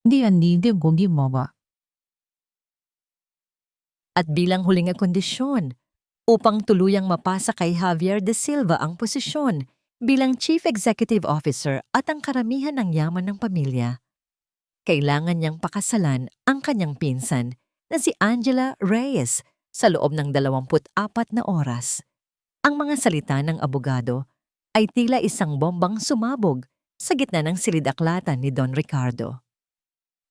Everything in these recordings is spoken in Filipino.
Diyan hindi ko ginawa. At bilang huling kondisyon, upang tuluyang mapasa kay Javier de Silva ang posisyon bilang Chief Executive Officer at ang karamihan ng yaman ng pamilya, kailangan niyang pakasalan ang kanyang pinsan na si Angela Reyes sa loob ng 24 na oras. Ang mga salita ng abogado ay tila isang bombang sumabog sa gitna ng silid-aklatan ni Don Ricardo.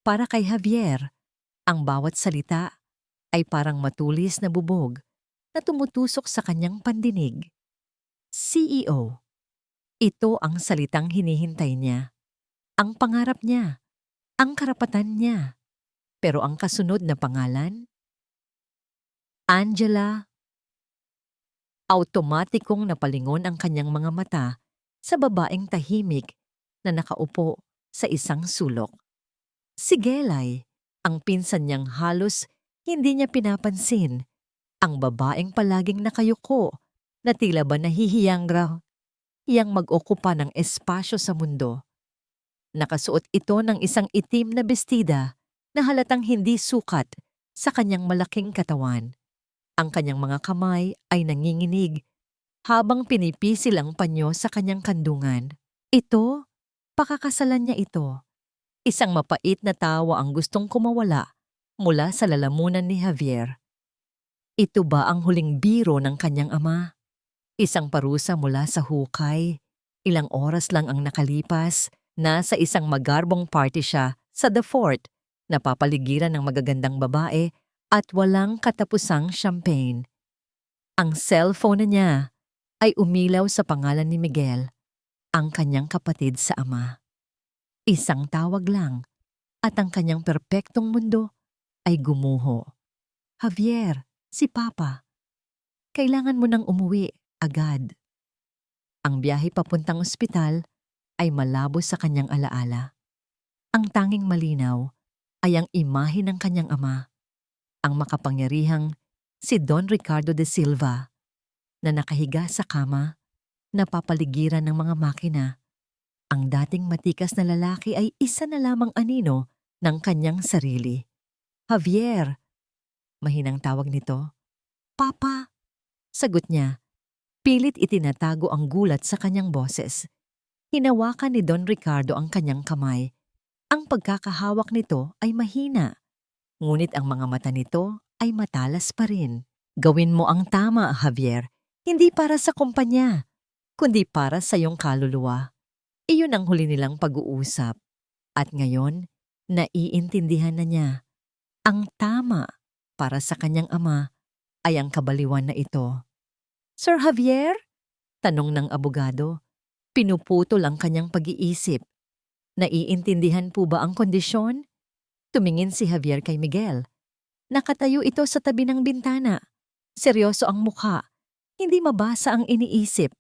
Para kay Javier, ang bawat salita ay parang matulis na bubog na tumutusok sa kanyang pandinig. CEO. Ito ang salitang hinihintay niya. Ang pangarap niya. Ang karapatan niya. Pero ang kasunod na pangalan? Angela. Automatikong napalingon ang kanyang mga mata sa babaeng tahimik na nakaupo sa isang sulok. Si Gelay, ang pinsan niyang halos hindi niya pinapansin. Ang babaeng palaging nakayuko na tila ba nahihiyang hiyang mag-okupa ng espasyo sa mundo. Nakasuot ito ng isang itim na bestida na halatang hindi sukat sa kanyang malaking katawan. Ang kanyang mga kamay ay nanginginig habang pinipisil ang panyo sa kanyang kandungan. Ito, pakakasalan niya ito. Isang mapait na tawa ang gustong kumawala mula sa lalamunan ni Javier. Ito ba ang huling biro ng kanyang ama? Isang parusa mula sa hukay. Ilang oras lang ang nakalipas, nasa isang magarbong party siya sa The Fort, napapaligiran ng magagandang babae at walang katapusang champagne. Ang cellphone na niya ay umilaw sa pangalan ni Miguel, ang kanyang kapatid sa ama. Isang tawag lang at ang kanyang perpektong mundo ay gumuho. Javier, si Papa. Kailangan mo nang umuwi agad. Ang biyahe papuntang ospital ay malabo sa kanyang alaala. Ang tanging malinaw ay ang imahe ng kanyang ama, ang makapangyarihang si Don Ricardo de Silva, na nakahiga sa kama, napapaligiran ng mga makina. Ang dating matikas na lalaki ay isa na lamang anino ng kanyang sarili. Javier, mahinang tawag nito. Papa, sagot niya. Pilit itinatago ang gulat sa kanyang boses. Hinawakan ni Don Ricardo ang kanyang kamay. Ang pagkakahawak nito ay mahina, ngunit ang mga mata nito ay matalas pa rin. Gawin mo ang tama, Javier. Hindi para sa kumpanya, kundi para sa iyong kaluluwa. Iyon ang huli nilang pag-uusap. At ngayon, naiintindihan na niya. Ang tama para sa kanyang ama ay ang kabaliwan na ito. Sir Javier? Tanong ng abogado. Pinuputol ang kanyang pag-iisip. Naiintindihan po ba ang kondisyon? Tumingin si Javier kay Miguel. Nakatayo ito sa tabi ng bintana. Seryoso ang mukha. Hindi mabasa ang iniisip.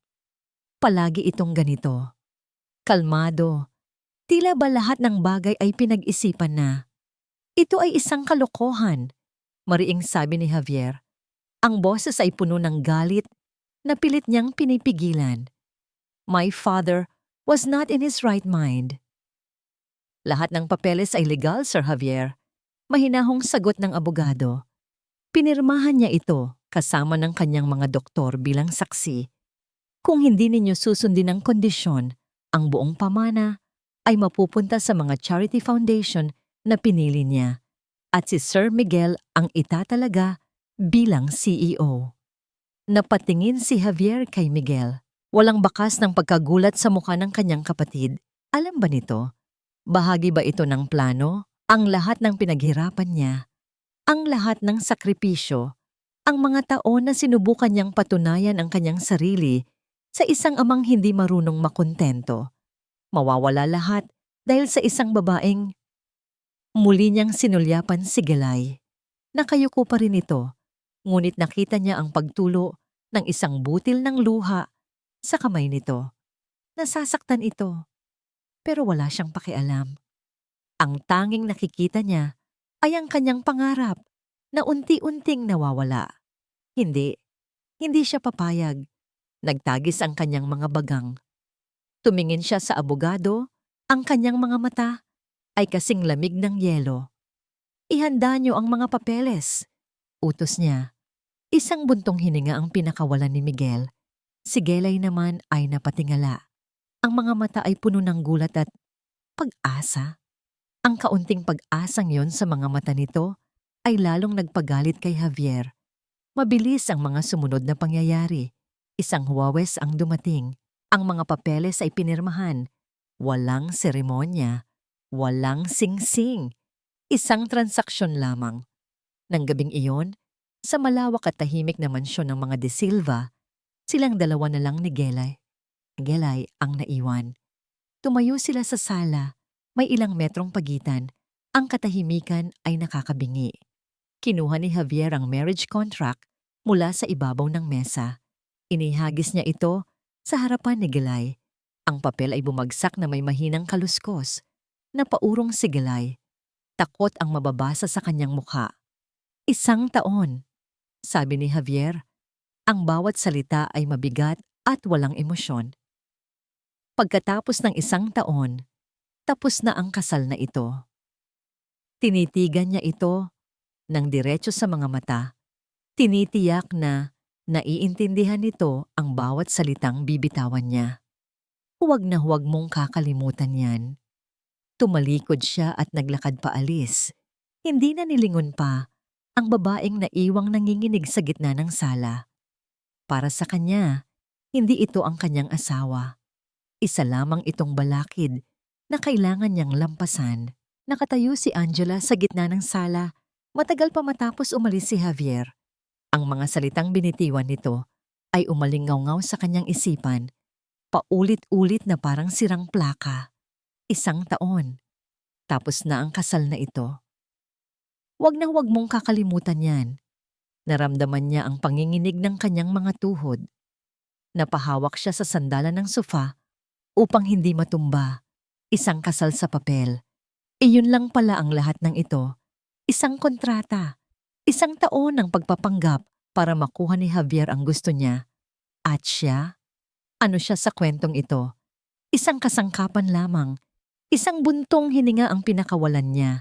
Palagi itong ganito. Kalmado. Tila ba lahat ng bagay ay pinag-isipan na? Ito ay isang kalokohan. Mariing sabi ni Javier. Ang boses ay puno ng galit na pilit niyang pinipigilan. My father was not in his right mind. Lahat ng papeles ay legal, Sir Javier. Mahinahong sagot ng abogado. Pinirmahan niya ito kasama ng kanyang mga doktor bilang saksi. Kung hindi ninyo susundin ang kondisyon, ang buong pamana ay mapupunta sa mga charity foundation na pinili niya at si Sir Miguel ang itatalaga bilang CEO. Napatingin si Javier kay Miguel. Walang bakas ng pagkagulat sa mukha ng kanyang kapatid. Alam ba nito? Bahagi ba ito ng plano? Ang lahat ng pinaghirapan niya, ang lahat ng sakripisyo, ang mga taon na sinubukan niyang patunayan ang kanyang sarili sa isang amang hindi marunong makontento. Mawawala lahat dahil sa isang babaeng muli niyang sinulyapan si Gelay. Nakayuko pa rin ito, ngunit nakita niya ang pagtulo ng isang butil ng luha sa kamay nito. Nasasaktan ito, pero wala siyang pakialam. Ang tanging nakikita niya ay ang kanyang pangarap na unti-unting nawawala. Hindi siya papayag. Nagtagis ang kanyang mga bagang. Tumingin siya sa abogado, ang kanyang mga mata ay kasing lamig ng yelo. Ihanda niyo ang mga papeles, utos niya. Isang buntong hininga ang pinakawalan ni Miguel. Si Gelay naman ay napatingala. Ang mga mata ay puno ng gulat at pag-asa. Ang kaunting pag-asang yon sa mga mata nito ay lalong nagpagalit kay Javier. Mabilis ang mga sumunod na pangyayari. Isang huwawes ang dumating. Ang mga papeles ay pinirmahan. Walang seremonya. Walang sing-sing. Isang transaksyon lamang. Nang gabing iyon, sa malawak at tahimik na mansyon ng mga De Silva, silang dalawa na lang ni Gelay. Gelay ang naiwan. Tumayo sila sa sala. May ilang metrong pagitan. Ang katahimikan ay nakakabingi. Kinuha ni Javier ang marriage contract mula sa ibabaw ng mesa. Inihagis niya ito sa harapan ni Gelay. Ang papel ay bumagsak na may mahinang kaluskos. Napaurong si Gelay. Takot ang mababasa sa kanyang mukha. 1 taon, sabi ni Javier. Ang bawat salita ay mabigat at walang emosyon. Pagkatapos ng 1 taon, tapos na ang kasal na ito. Tinitigan niya ito ng diretso sa mga mata. Tinitiyak na naiintindihan nito ang bawat salitang bibitawan niya. Huwag na huwag mong kakalimutan yan. Tumalikod siya at naglakad paalis. Hindi na nilingon pa ang babaeng naiwang nanginginig sa gitna ng sala. Para sa kanya, hindi ito ang kanyang asawa. Isa lamang itong balakid na kailangan niyang lampasan. Nakatayo si Angela sa gitna ng sala. Matagal pa matapos umalis si Javier. Ang mga salitang binitiwan nito ay umalingaw-ngaw sa kanyang isipan. Paulit-ulit na parang sirang plaka. 1 taon. Tapos na ang kasal na ito. Huwag na huwag mong kakalimutan yan. Naramdaman niya ang panginginig ng kanyang mga tuhod. Napahawak siya sa sandalan ng sofa upang hindi matumba. 1 kasal sa papel. Iyon lang pala ang lahat ng ito. 1 kontrata. 1 taon ng pagpapanggap para makuha ni Javier ang gusto niya. At siya? Ano siya sa kwentong ito? 1 kasangkapan lamang. 1 buntong hininga ang pinakawalan niya.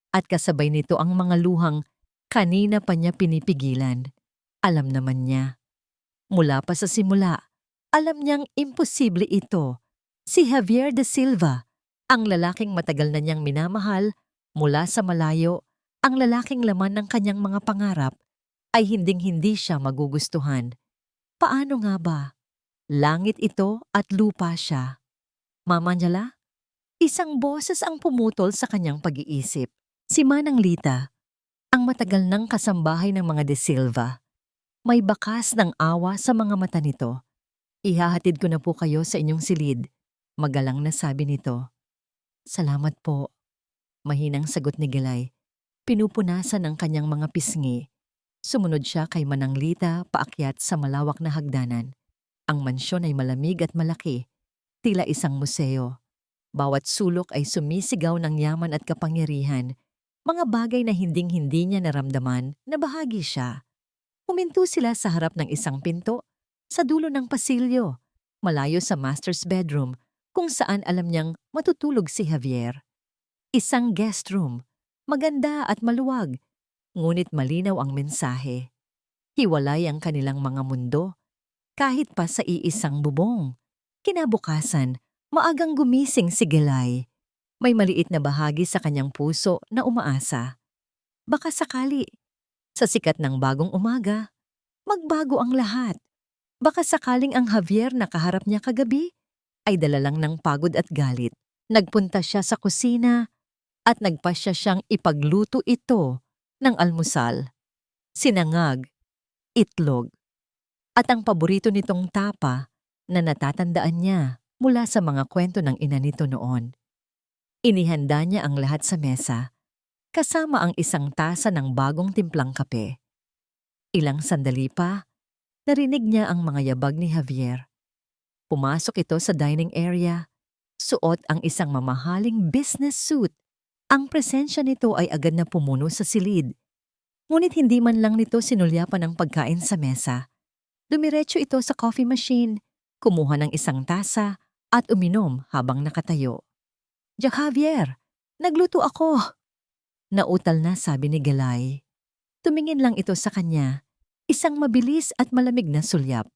At kasabay nito ang mga luhang kanina pa niya pinipigilan. Alam naman niya. Mula pa sa simula, alam niyang imposible ito. Si Javier De Silva, ang lalaking matagal na niyang minamahal mula sa malayo, ang lalaking laman ng kanyang mga pangarap, ay hinding-hindi siya magugustuhan. Paano nga ba? Langit ito at lupa siya. Mama Angela? Isang boses ang pumutol sa kanyang pag-iisip. Si Manang Lita, ang matagal ng kasambahay ng mga De Silva. May bakas ng awa sa mga mata nito. Ihahatid ko na po kayo sa inyong silid. Magalang na sabi nito. Salamat po. Mahinang sagot ni Gelay. Pinupunasan ang kanyang mga pisngi. Sumunod siya kay Manang Lita paakyat sa malawak na hagdanan. Ang mansyon ay malamig at malaki. Tila isang museo. Bawat sulok ay sumisigaw ng yaman at kapangyarihan. Mga bagay na hinding-hindi niya naramdaman na bahagi siya. Huminto sila sa harap ng isang pinto, sa dulo ng pasilyo, malayo sa master's bedroom, kung saan alam niyang matutulog si Javier. Isang guest room, maganda at maluwag, ngunit malinaw ang mensahe. Hiwalay ang kanilang mga mundo, kahit pa sa iisang bubong. Kinabukasan, maagang gumising si Gelay. May maliit na bahagi sa kanyang puso na umaasa. Baka sakali, sa sikat ng bagong umaga, magbago ang lahat. Baka sakaling ang Javier na kaharap niya kagabi ay dala lang ng pagod at galit. Nagpunta siya sa kusina at nagpasya siyang ipagluto ito ng almusal, sinangag, itlog, at ang paborito nitong tapa na natatandaan niya mula sa mga kwento ng ina nito noon. Inihanda niya ang lahat sa mesa, kasama ang 1 tasa ng bagong timplang kape. Ilang sandali pa, narinig niya ang mga yabag ni Javier. Pumasok ito sa dining area, suot ang isang mamahaling business suit. Ang presensya nito ay agad na pumuno sa silid. Ngunit hindi man lang nito sinulyapan ang pagkain sa mesa. Dumiretso ito sa coffee machine, kumuha ng 1 tasa at uminom habang nakatayo. Jack Javier, Nagluto ako. Nautal na sabi ni Gelay. Tumingin lang ito sa kanya, isang mabilis at malamig na sulyap.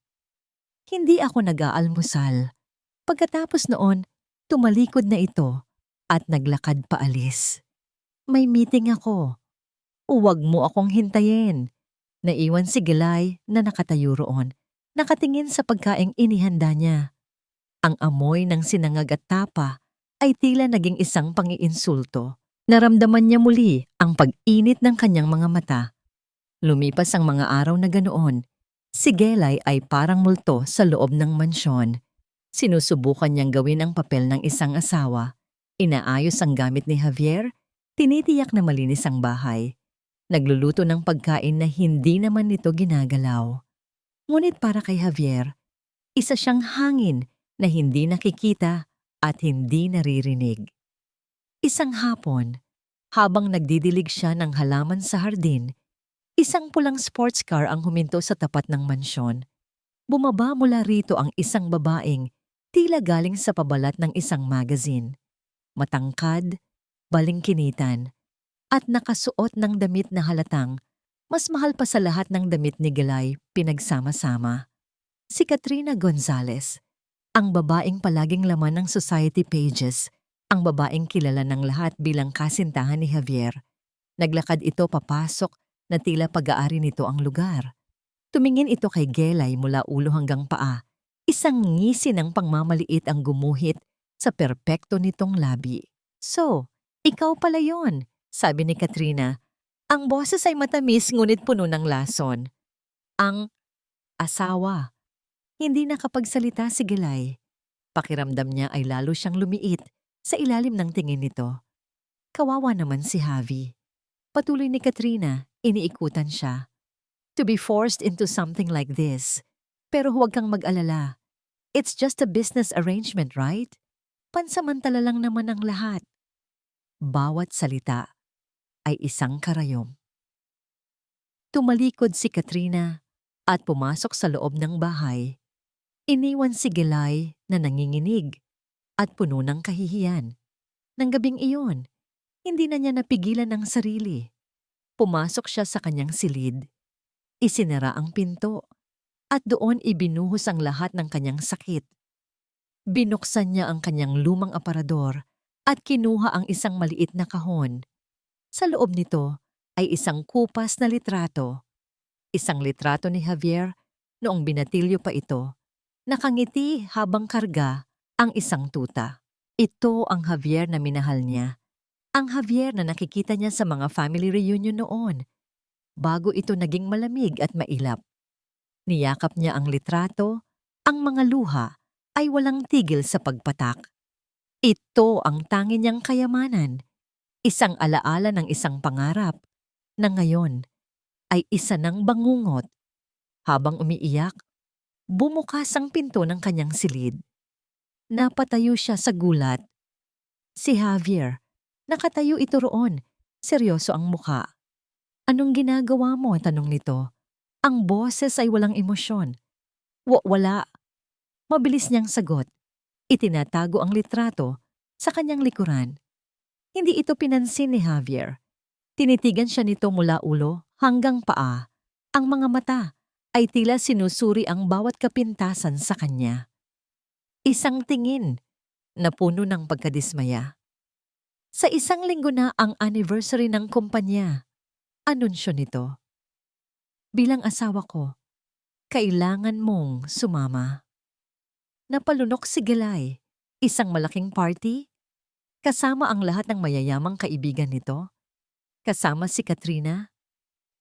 Hindi ako nag-aalmusal. Pagkatapos noon, tumalikod na ito at naglakad paalis. May meeting ako. Huwag mo akong hintayin. Naiwan si Gelay na nakatayo roon, nakatingin sa pagkaing inihanda niya. Ang amoy ng sinangag at tapa ay tila naging isang pangiinsulto. Naramdaman niya muli ang pag-init ng kanyang mga mata. Lumipas ang mga araw na ganoon. Si Gelay ay parang multo sa loob ng mansyon. Sinusubukan niyang gawin ang papel ng isang asawa. Inaayos ang gamit ni Javier, tinitiyak na malinis ang bahay. Nagluluto ng pagkain na hindi naman nito ginagalaw. Ngunit para kay Javier, isa siyang hangin na hindi nakikita at hindi naririnig. Isang hapon, habang nagdidilig siya ng halaman sa hardin, isang pulang sports car ang huminto sa tapat ng mansyon. Bumaba mula rito ang isang babaeng tila galing sa pabalat ng isang magazine. Matangkad, balingkinitan, at nakasuot ng damit na halatang mas mahal pa sa lahat ng damit ni Gelay pinagsama-sama. Si Katrina Gonzalez, ang babaeng palaging laman ng society pages, ang babaeng kilala ng lahat bilang kasintahan ni Javier. Naglakad ito papasok na tila pag-aari nito ang lugar. Tumingin ito kay Gelay mula ulo hanggang paa. Isang ngisi ng pangmamaliit ang gumuhit sa perpekto nitong labi. So, ikaw pala yon, sabi ni Katrina. Ang boses ay matamis ngunit puno ng lason. Ang asawa. Hindi nakapagsalita si Gelay. Pakiramdam niya ay lalo siyang lumiit sa ilalim ng tingin nito. Kawawa naman si Javi. Patuloy ni Katrina, iniikutan siya. To be forced into something like this. Pero huwag kang mag-alala. It's just a business arrangement, right? Pansamantala lang naman ang lahat. Bawat salita ay isang karayom. Tumalikod si Katrina at pumasok sa loob ng bahay. Iniwan si Gelay na nanginginig at puno ng kahihiyan. Nang gabing iyon, hindi na niya napigilan ang sarili. Pumasok siya sa kanyang silid. Isinara ang pinto at doon ibinuhos ang lahat ng kanyang sakit. Binuksan niya ang kanyang lumang aparador at kinuha ang isang maliit na kahon. Sa loob nito ay isang kupas na litrato. Isang litrato ni Javier noong binatilyo pa ito. Nakangiti habang karga ang isang tuta. Ito ang Javier na minahal niya. Ang Javier na nakikita niya sa mga family reunion noon, bago ito naging malamig at mailap. Niyakap niya ang litrato, ang mga luha ay walang tigil sa pagpatak. Ito ang tangi niyang kayamanan, isang alaala ng isang pangarap na ngayon ay isa ng bangungot. Habang umiiyak, bumukas ang pinto ng kanyang silid. Napatayo siya sa gulat. Si Javier, nakatayo ito roon, seryoso ang muka. Anong ginagawa mo? Tanong nito. Ang boses ay walang emosyon. Wala. Mabilis niyang sagot. Itinatago ang litrato sa kanyang likuran. Hindi ito pinansin ni Javier. Tinitigan siya nito mula ulo hanggang paa. Ang mga mata ay tila sinusuri ang bawat kapintasan sa kanya. Isang tingin na puno ng pagkadismaya. Sa isang linggo na ang anniversary ng kumpanya. Anunsyo nito. Bilang asawa ko, kailangan mong sumama. Napalunok si Gelay, isang malaking party. Kasama ang lahat ng mayayamang kaibigan nito. Kasama si Katrina.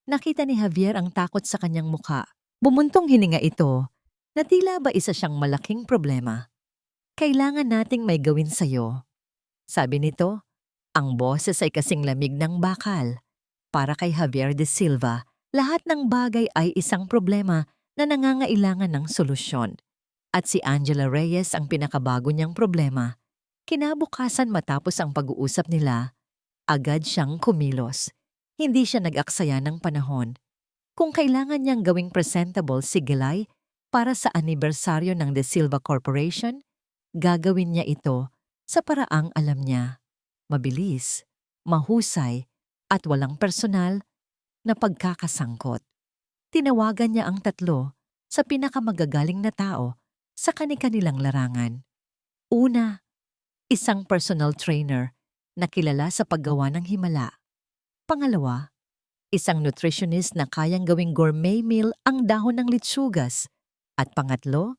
Nakita ni Javier ang takot sa kanyang mukha. Bumuntong hininga ito na tila ba isa siyang malaking problema. Kailangan nating may gawin sa'yo. Sabi nito, ang boses ay kasing lamig ng bakal. Para kay Javier de Silva, lahat ng bagay ay isang problema na nangangailangan ng solusyon. At si Angela Reyes ang pinakabago niyang problema. Kinabukasan matapos ang pag-uusap nila, agad siyang kumilos. Hindi siya nag-aksaya ng panahon. Kung kailangan niyang gawing presentable si Gelay para sa anibersaryo ng De Silva Corporation, gagawin niya ito sa paraang alam niya. mabilis, mahusay, at walang personal na pagkakasangkot. Tinawagan niya ang tatlo sa pinakamagagaling na tao sa kani-kanilang larangan. Una, isang personal trainer na kilala sa paggawa ng himala. Pangalawa, isang nutritionist na kayang gawing gourmet meal ang dahon ng litsugas. At pangatlo,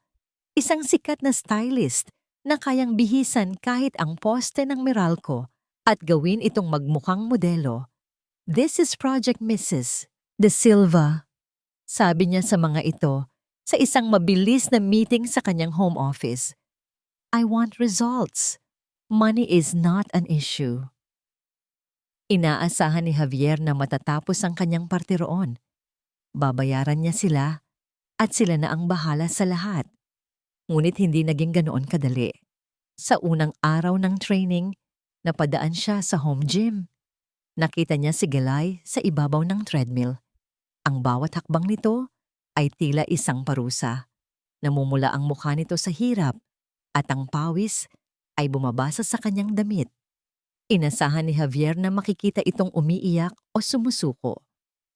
isang sikat na stylist na kayang bihisan kahit ang poste ng Meralco at gawin itong magmukhang modelo. This is Project Mrs. De Silva, sabi niya sa mga ito sa isang mabilis na meeting sa kanyang home office. I want results. Money is not an issue. Inaasahan ni Javier na matatapos ang kanyang parte roon. Babayaran niya sila at sila na ang bahala sa lahat. Ngunit hindi naging ganoon kadali. Sa unang araw ng training, napadaan siya sa home gym. Nakita niya si Gelay sa ibabaw ng treadmill. Ang bawat hakbang nito ay tila isang parusa. Namumula ang mukha nito sa hirap at ang pawis ay bumabasa sa kanyang damit. Inasahan ni Javier na makikita itong umiiyak o sumusuko.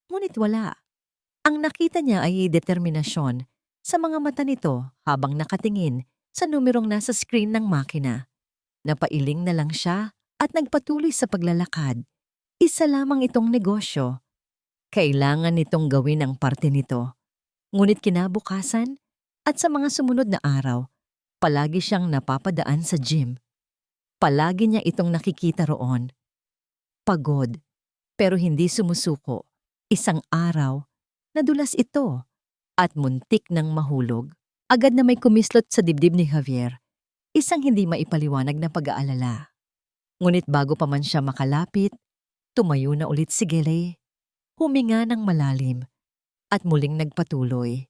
Ngunit wala. Ang nakita niya ay determinasyon sa mga mata nito habang nakatingin sa numerong nasa screen ng makina. Napailing na lang siya at nagpatuloy sa paglalakad. Isa lamang itong negosyo. Kailangan nitong gawin ang parte nito. Ngunit kinabukasan at sa mga sumunod na araw, palagi siyang napapadaan sa gym. Palagi niya itong nakikita roon. Pagod, pero hindi sumusuko. Isang araw, nadulas ito at muntik ng mahulog. Agad na may kumislot sa dibdib ni Javier. Isang hindi maipaliwanag na pag-aalala. Ngunit bago pa man siya makalapit, tumayo na ulit si Gelay. Huminga ng malalim at muling nagpatuloy.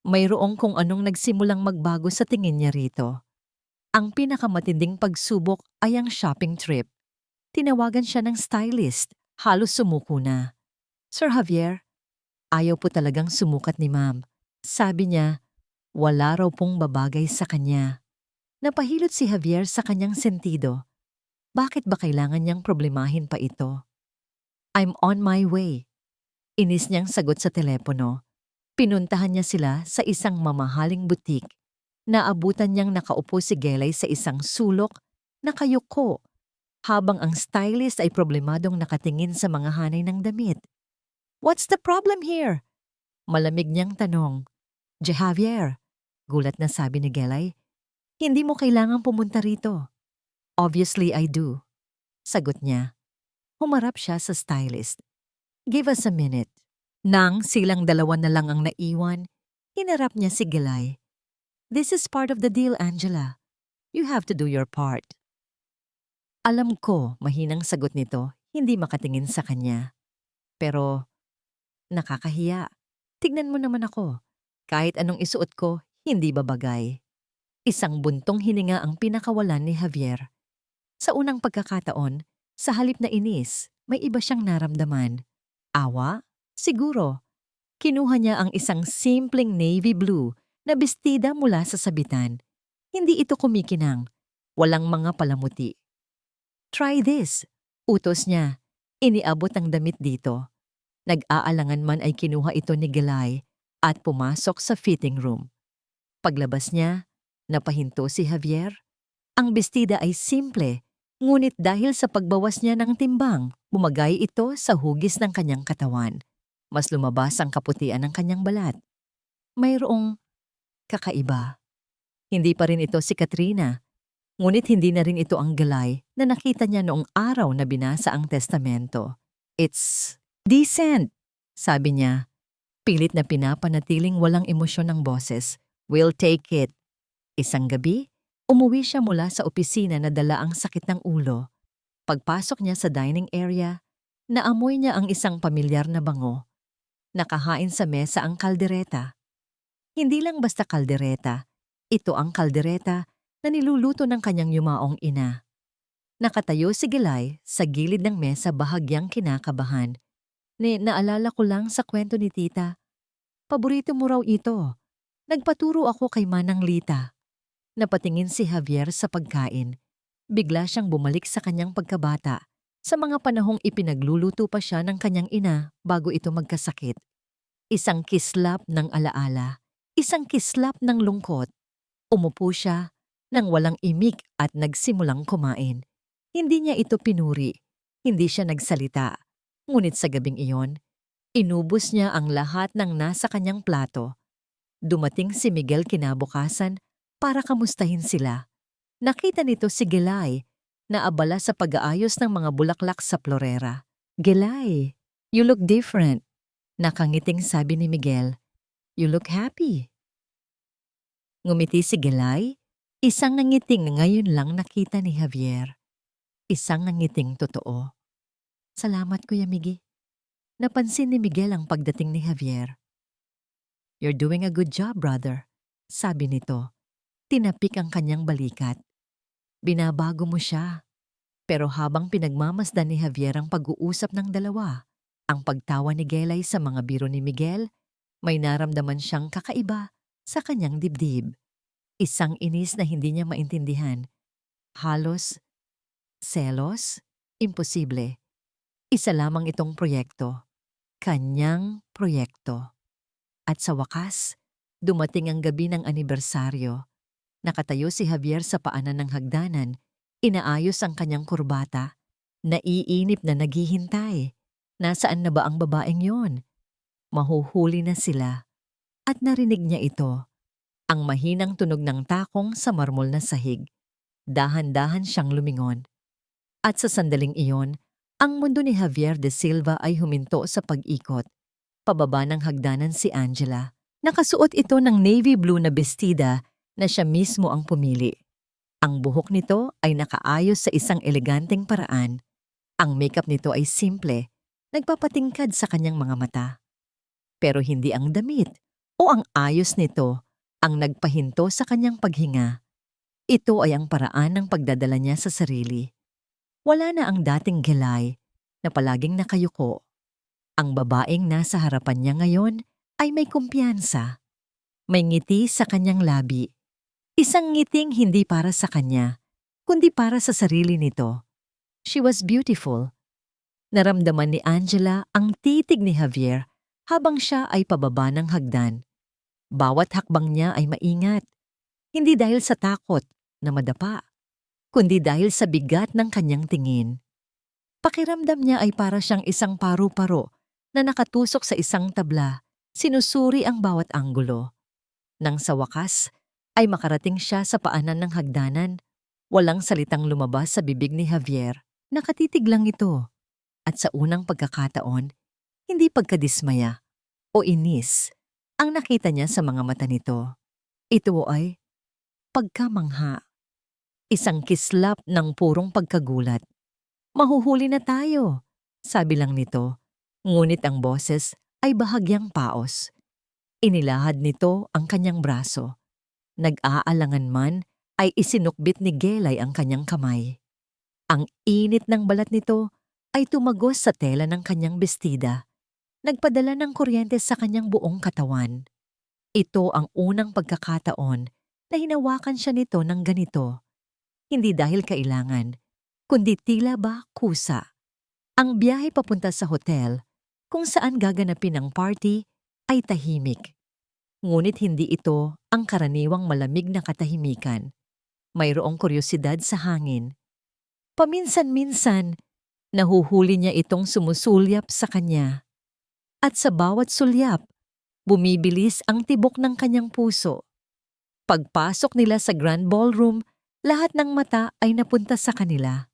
Mayroong kung anong nagsimulang magbago sa tingin niya rito. Ang pinakamatinding pagsubok ay ang shopping trip. Tinawagan siya ng stylist, halos sumuko na. Sir Javier, ayaw po talagang sumukat ni ma'am. Sabi niya, wala raw pong babagay sa kanya. Napahilot si Javier sa kanyang sentido. Bakit ba kailangan niyang problemahin pa ito? I'm on my way. Inis niyang sagot sa telepono. Pinuntahan niya sila sa isang mamahaling butik. Naabutan niyang nakaupo si Gelay sa isang sulok na kayuko habang ang stylist ay problemadong nakatingin sa mga hanay ng damit. What's the problem here? Malamig niyang tanong. Javier, gulat na sabi ni Gelay, hindi mo kailangang pumunta rito. Obviously I do. Sagot niya. Humarap siya sa stylist. Give us a minute. Nang silang dalawa na lang ang naiwan, hinarap niya si Gelay. This is part of the deal, Angela. You have to do your part. Alam ko, mahinang sagot nito, hindi makatingin sa kanya. Pero, nakakahiya. Tignan mo naman ako. Kahit anong isuot ko, hindi babagay. Isang buntong hininga ang pinakawalan ni Javier. Sa unang pagkakataon, sa halip na inis, may iba siyang naramdaman. Awa? Siguro. Kinuha niya ang isang simpleng navy blue na bestida mula sa sabitan. Hindi ito kumikinang. Walang mga palamuti. Try this. Utos niya. Iniabot ang damit dito. Nag-aalangan man ay kinuha ito ni Gelay at pumasok sa fitting room. Paglabas niya, napahinto si Javier. Ang bestida ay simple, ngunit dahil sa pagbawas niya ng timbang, bumagay ito sa hugis ng kanyang katawan. Mas lumabas ang kaputian ng kanyang balat. Mayroong kakaiba. Hindi pa rin ito si Katrina, ngunit hindi na rin ito ang Gelay na nakita niya noong araw na binasa ang testamento. It's decent, sabi niya. Pilit na pinapanatiling walang emosyon ng boses. We'll take it. Isang gabi, umuwi siya mula sa opisina na dala ang sakit ng ulo. Pagpasok niya sa dining area, naamoy niya ang isang pamilyar na bango. Nakahain sa mesa ang kaldereta. Hindi lang basta kaldereta, ito ang kaldereta na niluluto ng kanyang yumaong ina. Nakatayo si Gelay sa gilid ng mesa bahagyang kinakabahan. Naalala ko lang sa kwento ni tita. Paborito mo raw ito. Nagpaturo ako kay Manang Lita. Napatingin si Javier sa pagkain. Bigla siyang bumalik sa kanyang pagkabata, sa mga panahong ipinagluluto pa siya ng kanyang ina bago ito magkasakit. Isang kislap ng alaala, isang kislap ng lungkot. Umupo siya nang walang imik at nagsimulang kumain. Hindi niya ito pinuri, hindi siya nagsalita. Ngunit sa gabing iyon, inubos niya ang lahat ng nasa kanyang plato. Dumating si Miguel kinabukasan para kamustahin sila. Nakita nito si Gelay na abala sa pag-aayos ng mga bulaklak sa florera. "Gelay, you look different." Nakangiting sabi ni Miguel. "You look happy." Ngumiti si Gelay, isang nangiting na ngayon lang nakita ni Javier. Isang nangiting totoo. "Salamat, Kuya Miggy." Napansin ni Miguel ang pagdating ni Javier. "You're doing a good job, brother," sabi nito. Tinapik ang kanyang balikat. Binabago mo siya. Pero habang pinagmamasdan ni Javier ang pag-uusap ng dalawa, ang pagtawa ni Gelay sa mga biro ni Miguel, may naramdaman siyang kakaiba sa kanyang dibdib. Isang inis na hindi niya maintindihan. Halos, selos, imposible. Isa lamang itong proyekto. Kanyang proyekto. At sa wakas, dumating ang gabi ng anibersaryo. Nakatayo si Javier sa paanan ng hagdanan, inaayos ang kanyang kurbata. Naiinip na naghihintay. Nasaan na ba ang babaeng yon? Mahuhuli na sila. At narinig niya ito. Ang mahinang tunog ng takong sa marmol na sahig. Dahan-dahan siyang lumingon. At sa sandaling iyon, ang mundo ni Javier de Silva ay huminto sa pag-ikot. Pababa ng hagdanan si Angela. Nakasuot ito ng navy blue na bestida na siya mismo ang pumili. Ang buhok nito ay nakaayos sa isang eleganteng paraan. Ang makeup nito ay simple, nagpapatingkad sa kanyang mga mata. Pero hindi ang damit o ang ayos nito ang nagpahinto sa kanyang paghinga. Ito ay ang paraan ng pagdadala niya sa sarili. Wala na ang dating Gelay na palaging nakayuko. Ang babaeng nasa harapan niya ngayon ay may kumpiyansa. May ngiti sa kanyang labi. Isang ngiting hindi para sa kanya, kundi para sa sarili nito. She was beautiful. Naramdaman ni Angela ang titig ni Javier habang siya ay pababa ng hagdan. Bawat hakbang niya ay maingat. Hindi dahil sa takot na madapa, kundi dahil sa bigat ng kanyang tingin. Pakiramdam niya ay para siyang isang paru-paro na nakatusok sa isang tabla, sinusuri ang bawat anggulo. Nang sa wakas, ay makarating siya sa paanan ng hagdanan. Walang salitang lumabas sa bibig ni Javier. Nakatitig lang ito. At sa unang pagkakataon, hindi pagkadismaya o inis ang nakita niya sa mga mata nito. Ito ay pagkamangha. Isang kislap ng purong pagkagulat. "Mahuhuli na tayo," sabi lang nito. Ngunit ang boses ay bahagyang paos. Inilahad nito ang kanyang braso. Nag-aalangan man ay isinukbit ni Gelay ang kanyang kamay. Ang init ng balat nito ay tumagos sa tela ng kanyang bestida. Nagpadala ng kuryente sa kanyang buong katawan. Ito ang unang pagkakataon na hinawakan siya nito ng ganito. Hindi dahil kailangan, kundi tila ba kusa. Ang biyahe papunta sa hotel, kung saan gaganapin ang party, ay tahimik. Ngunit hindi ito ang karaniwang malamig na katahimikan. Mayroong kuryosidad sa hangin. Paminsan-minsan, nahuhuli niya itong sumusulyap sa kanya. At sa bawat sulyap, bumibilis ang tibok ng kanyang puso. Pagpasok nila sa grand ballroom, lahat ng mata ay napunta sa kanila.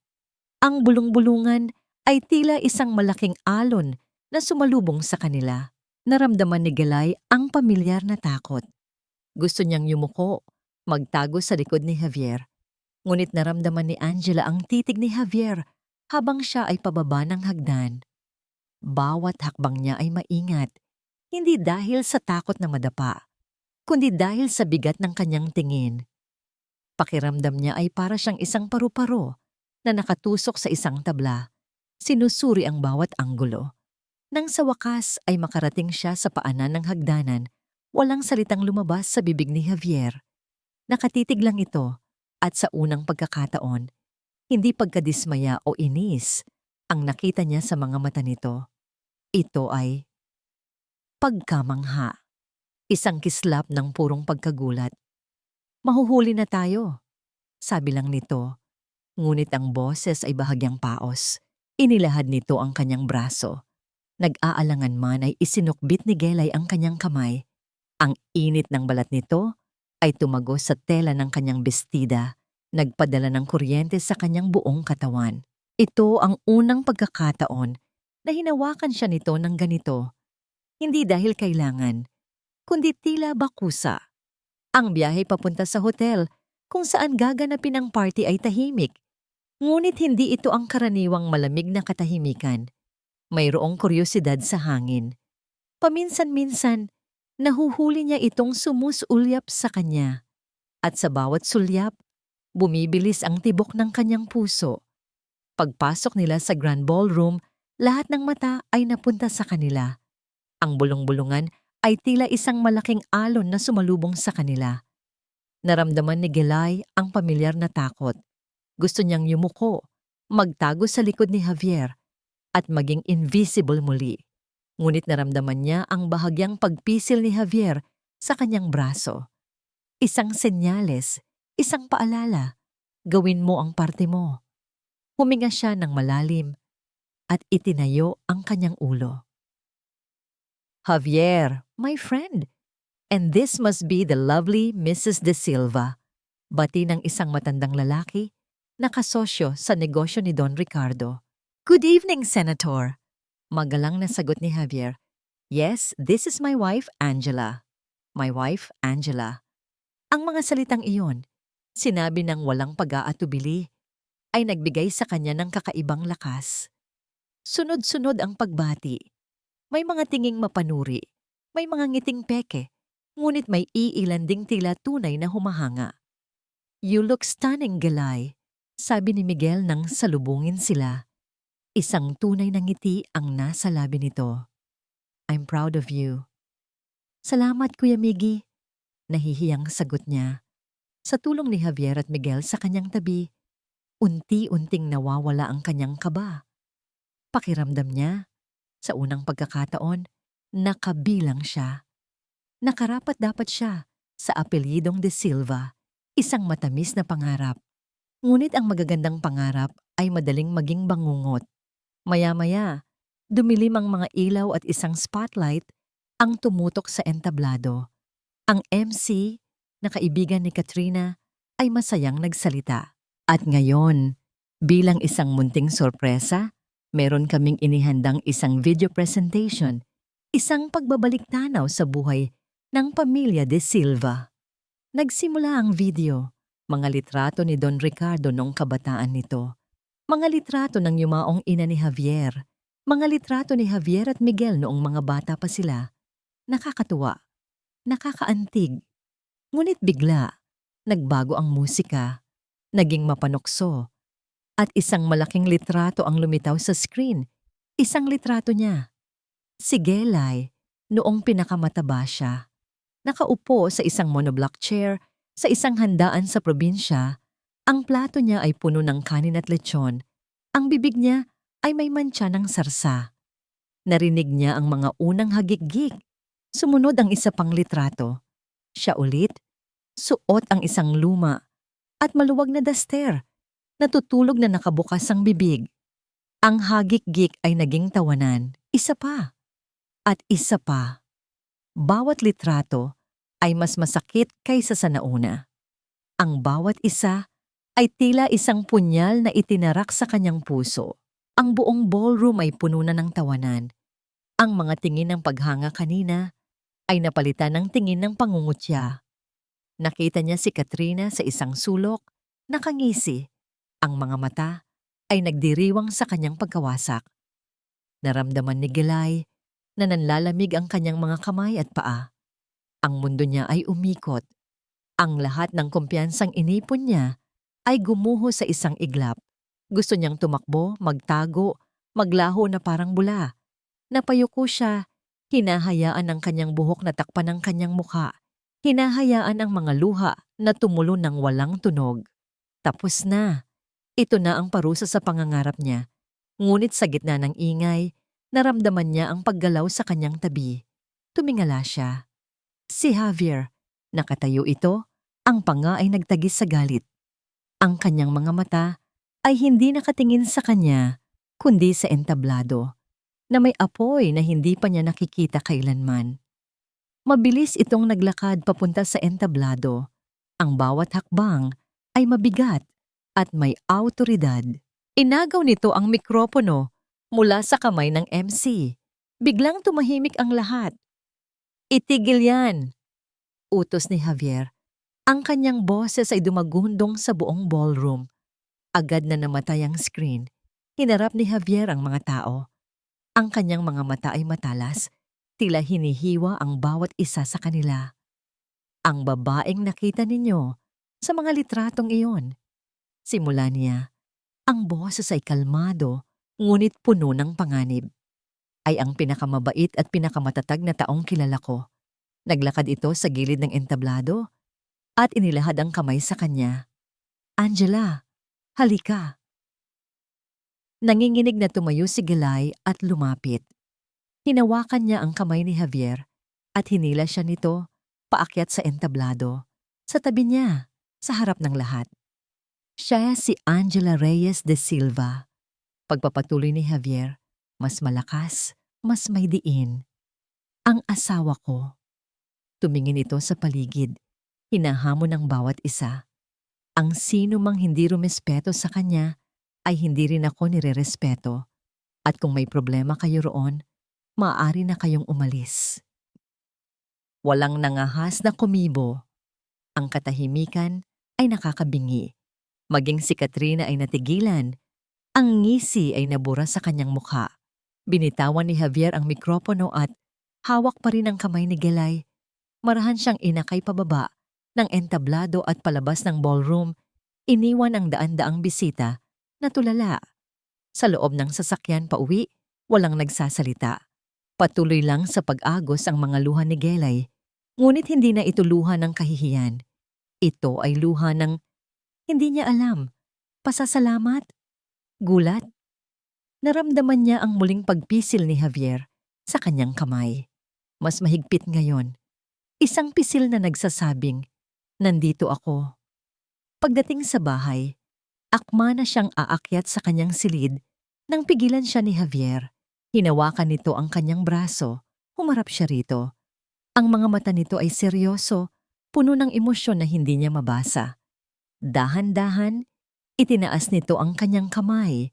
Ang bulong-bulungan ay tila isang malaking alon na sumalubong sa kanila. Naramdaman ni Gelay ang pamilyar na takot. Gusto niyang yumuko, magtago sa likod ni Javier. Ngunit naramdaman ni Angela ang titig ni Javier habang siya ay pababa ng hagdan. Bawat hakbang niya ay maingat, hindi dahil sa takot na madapa, kundi dahil sa bigat ng kanyang tingin. Pakiramdam niya ay para siyang isang paru-paro na nakatusok sa isang tabla. Sinusuri ang bawat anggulo. Nang sa wakas ay makarating siya sa paanan ng hagdanan, walang salitang lumabas sa bibig ni Javier. Nakatitig lang ito at sa unang pagkakataon, Hindi pagkadismaya o inis ang nakita niya sa mga mata nito. Ito ay pagkamangha. Isang kislap ng purong pagkagulat. Mahuhuli na tayo, sabi lang nito. Ngunit ang boses ay bahagyang paos. Inilahad nito ang kanyang braso. Nag-aalangan man ay isinukbit ni Gelay ang kanyang kamay. Ang init ng balat nito ay tumagos sa tela ng kanyang bestida. Nagpadala ng kuryente sa kanyang buong katawan. Ito ang unang pagkakataon na hinawakan siya nito ng ganito. Hindi dahil kailangan, kundi tila bakusa. Ang biyahe papunta sa hotel kung saan gaganapin ang party ay tahimik. Ngunit hindi ito ang karaniwang malamig na katahimikan. Mayroong kuryosidad sa hangin. Paminsan-minsan, nahuhuli niya itong sumusulyap sa kanya. At sa bawat sulyap, bumibilis ang tibok ng kanyang puso. Pagpasok nila sa Grand Ballroom, lahat ng mata ay napunta sa kanila. Ang bulong-bulungan ay tila isang malaking alon na sumalubong sa kanila. Naramdaman ni Gelay ang pamilyar na takot. Gusto niyang yumuko, magtago sa likod ni Javier, at maging invisible muli. Ngunit naramdaman niya ang bahagyang pagpisil ni Javier sa kanyang braso. Isang senyales, isang paalala, gawin mo ang parte mo. Huminga siya ng malalim at itinayo ang kanyang ulo. Javier, my friend, and this must be the lovely Mrs. De Silva. Bati ng isang matandang lalaki, nakasosyo sa negosyo ni Don Ricardo. Good evening, Senator. Magalang na sagot ni Javier. Yes, this is my wife, Angela. My wife, Angela. Ang mga salitang iyon, sinabi ng walang pag-aatubili, ay nagbigay sa kanya ng kakaibang lakas. Sunod-sunod ang pagbati. May mga tinging mapanuri, may mga ngiting peke, ngunit may iilan ding tila tunay na humahanga. You look stunning, Gelay, sabi ni Miguel nang salubungin sila. Isang tunay na ngiti ang nasa labi nito. I'm proud of you. Salamat, Kuya Miggy. Nahihiyang sagot niya. Sa tulong ni Javier at Miguel sa kanyang tabi, unti-unting nawawala ang kanyang kaba. Pakiramdam niya, sa unang pagkakataon, nakabilang siya. Nakarapat dapat siya sa apelyidong De Silva, isang matamis na pangarap. Ngunit ang magagandang pangarap ay madaling maging bangungot. Maya-maya, dumilim ang mga ilaw at isang spotlight ang tumutok sa entablado. Ang MC, na kaibigan ni Katrina, ay masayang nagsalita. At ngayon, bilang isang munting sorpresa, meron kaming inihandang isang video presentation, isang pagbabalik-tanaw sa buhay ng pamilya De Silva. Nagsimula ang video, mga litrato ni Don Ricardo noong kabataan nito, mga litrato ng yumaong ina ni Javier, mga litrato ni Javier at Miguel noong mga bata pa sila. Nakakatuwa, nakakaantig. Ngunit bigla, nagbago ang musika, naging mapanokso, at isang malaking litrato ang lumitaw sa screen. Isang litrato niya. Si Gelay, noong pinakamataba siya. Nakaupo sa isang monoblock chair sa isang handaan sa probinsya. Ang plato niya ay puno ng kanin at lechon. Ang bibig niya ay may mantsa ng sarsa. Narinig niya ang mga unang hagik-gik. Sumunod ang isa pang litrato. Siya ulit, suot ang isang luma at maluwag na daster. Natutulog na nakabukas ang bibig. Ang hagik-gik ay naging tawanan, isa pa. At isa pa. Bawat litrato ay mas masakit kaysa sa nauna. Ang bawat isa ay tila isang punyal na itinarak sa kanyang puso. Ang buong ballroom ay puno na ng tawanan. Ang mga tingin ng paghanga kanina ay napalitan ng tingin ng pangungutya. Nakita niya si Katrina sa isang sulok, nakangisi. Ang mga mata ay nagdiriwang sa kanyang pagkawasak. Naramdaman ni Gelay na nanlalamig ang kanyang mga kamay at paa. Ang mundo niya ay umikot. Ang lahat ng kumpiyansang inipon niya ay gumuho sa isang iglap. Gusto niyang tumakbo, magtago, maglaho na parang bula. Napayuko siya, hinahayaan ang kanyang buhok na takpan ng kanyang mukha. Hinahayaan ang mga luha na tumulo ng walang tunog. Tapos na. Ito na ang parusa sa pangangarap niya. Ngunit sa gitna ng ingay, naramdaman niya ang paggalaw sa kanyang tabi. Tumingala siya. Si Javier. Nakatayo ito, ang panga ay nagtagis sa galit. Ang kanyang mga mata ay hindi nakatingin sa kanya, kundi sa entablado, na may apoy na hindi pa niya nakikita kailanman. Mabilis itong naglakad papunta sa entablado. Ang bawat hakbang ay mabigat at may awtoridad. Inagaw nito ang mikropono mula sa kamay ng MC. Biglang tumahimik ang lahat. Itigil yan! Utos ni Javier. Ang kanyang boses ay dumagundong sa buong ballroom. Agad na namatay ang screen. Hinarap ni Javier ang mga tao. Ang kanyang mga mata ay matalas. Tila hinihiwa ang bawat isa sa kanila. Ang babaeng nakita ninyo sa mga litratong iyon. Simula niya, ang boses ay kalmado, ngunit puno ng panganib. Ay ang pinakamabait at pinakamatatag na taong kilala ko. Naglakad ito sa gilid ng entablado at inilahad ang kamay sa kanya. Angela, halika. Nanginginig na tumayo si Gilay at lumapit. Hinawakan niya ang kamay ni Javier at hinila siya nito paakyat sa entablado. Sa tabi niya, sa harap ng lahat. Siya si Angela Reyes de Silva. Pagpapatuloy ni Javier, mas malakas, mas may diin. Ang asawa ko. Tumingin ito sa paligid, hinahamon ng bawat isa. Ang sino mang hindi rumespeto sa kanya ay hindi rin ako nirerespeto. At kung may problema kayo roon, maaari na kayong umalis. Walang nangahas na kumibo. Ang katahimikan ay nakakabingi. Maging si Katrina ay natigilan. Ang ngisi ay nabura sa kanyang mukha. Binitawan ni Javier ang mikropono at hawak pa rin ang kamay ni Gilay. Marahan siyang inakay pababa ng entablado at palabas ng ballroom. Iniwan ang daan-daang bisita na tulala. Sa loob ng sasakyan pauwi, walang nagsasalita. Patuloy lang sa pag-agos ang mga luha ni Gilay. Ngunit hindi na ito luha ng kahihiyan. Ito ay luha ng hindi niya alam. Pasasalamat? Gulat? Naramdaman niya ang muling pagpisil ni Javier sa kanyang kamay. Mas mahigpit ngayon. Isang pisil na nagsasabing, nandito ako. Pagdating sa bahay, akma na siyang aakyat sa kanyang silid nang pigilan siya ni Javier. Hinawakan nito ang kanyang braso, humarap siya rito. Ang mga mata nito ay seryoso, puno ng emosyon na hindi niya mabasa. Dahan-dahan, itinaas nito ang kanyang kamay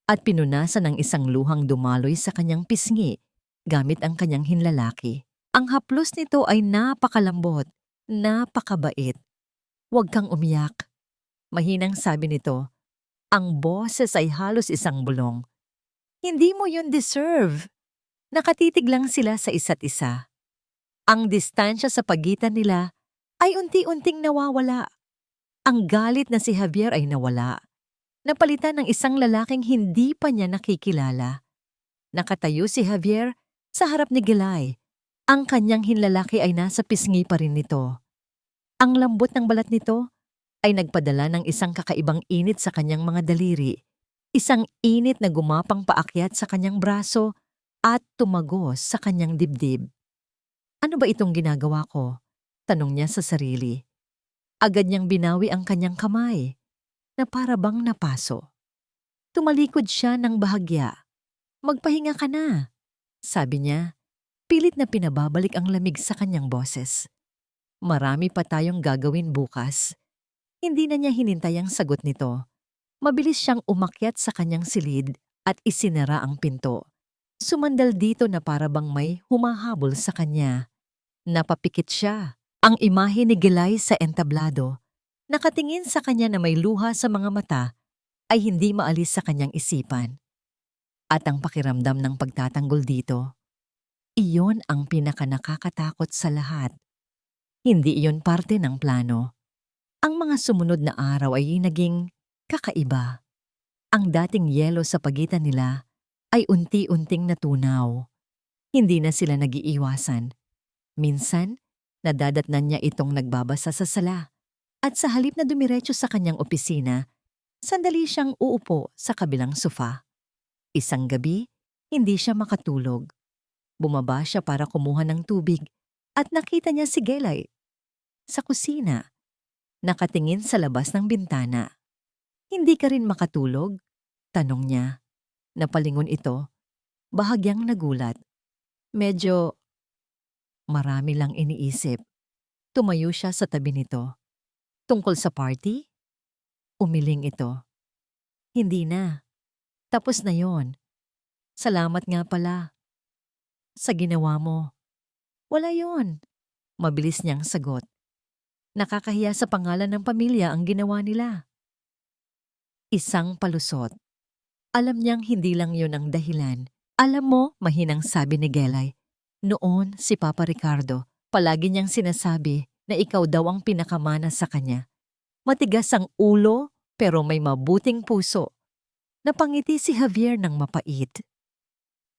at pinunasan ng isang luhang dumaloy sa kanyang pisngi gamit ang kanyang hinlalaki. Ang haplos nito ay napakalambot, napakabait. Huwag kang umiyak. Mahinang sabi nito, ang boses ay halos isang bulong. Hindi mo yun deserve. Nakatitig lang sila sa isa't isa. Ang distansya sa pagitan nila ay unti-unting nawawala. Ang galit na si Javier ay nawala. Napalitan ng isang lalaking hindi pa niya nakikilala. Nakatayo si Javier sa harap ni Gilay. Ang kanyang hinlalaki ay nasa pisngi pa rin nito. Ang lambot ng balat nito ay nagpadala ng isang kakaibang init sa kanyang mga daliri. Isang init na gumapang paakyat sa kanyang braso at tumagos sa kanyang dibdib. Ano ba itong ginagawa ko? Tanong niya sa sarili. Agad niyang binawi ang kanyang kamay na para bang napaso. Tumalikod siya ng bahagya. Magpahinga ka na, sabi niya. Pilit na pinababalik ang lamig sa kanyang boses. Marami pa tayong gagawin bukas. Hindi na niya hinintay ang sagot nito. Mabilis siyang umakyat sa kanyang silid at isinara ang pinto. Sumandal dito na para bang may humahabol sa kanya. Napapikit siya. Ang imahe ni Gilay sa entablado, nakatingin sa kanya na may luha sa mga mata, ay hindi maalis sa kanyang isipan. At ang pakiramdam ng pagtatanggol dito, iyon ang pinakanakakatakot sa lahat. Hindi iyon parte ng plano. Ang mga sumunod na araw ay naging kakaiba. Ang dating yelo sa pagitan nila ay unti-unting natunaw. Hindi na sila nag-iiwasan. Minsan, nadadatnan niya itong nagbabasa sa sala at sa halip na dumiretso sa kanyang opisina, Sandali siyang uupo sa kabilang sofa. Isang gabi, hindi siya makatulog. Bumaba siya para kumuha ng tubig at nakita niya si Gelay sa kusina, nakatingin sa labas ng bintana. "Hindi ka rin makatulog?" tanong niya. Napalingon ito, bahagyang nagulat. Medyo marami lang iniisip. Tumayo siya sa tabi nito. "Tungkol sa party?" Umiling ito. "Hindi na. Tapos na yon. Salamat nga pala sa ginawa mo." "Wala yon." Mabilis niyang sagot. "Nakakahiya sa pangalan ng pamilya ang ginawa nila." Isang palusot. Alam niyang hindi lang yon ang dahilan. "Alam mo," mahinang sabi ni Gelay, "noon si Papa Ricardo, palagi niyang sinasabi na ikaw daw ang pinakamana sa kanya. Matigas ang ulo pero may mabuting puso." Napangiti si Javier ng mapait.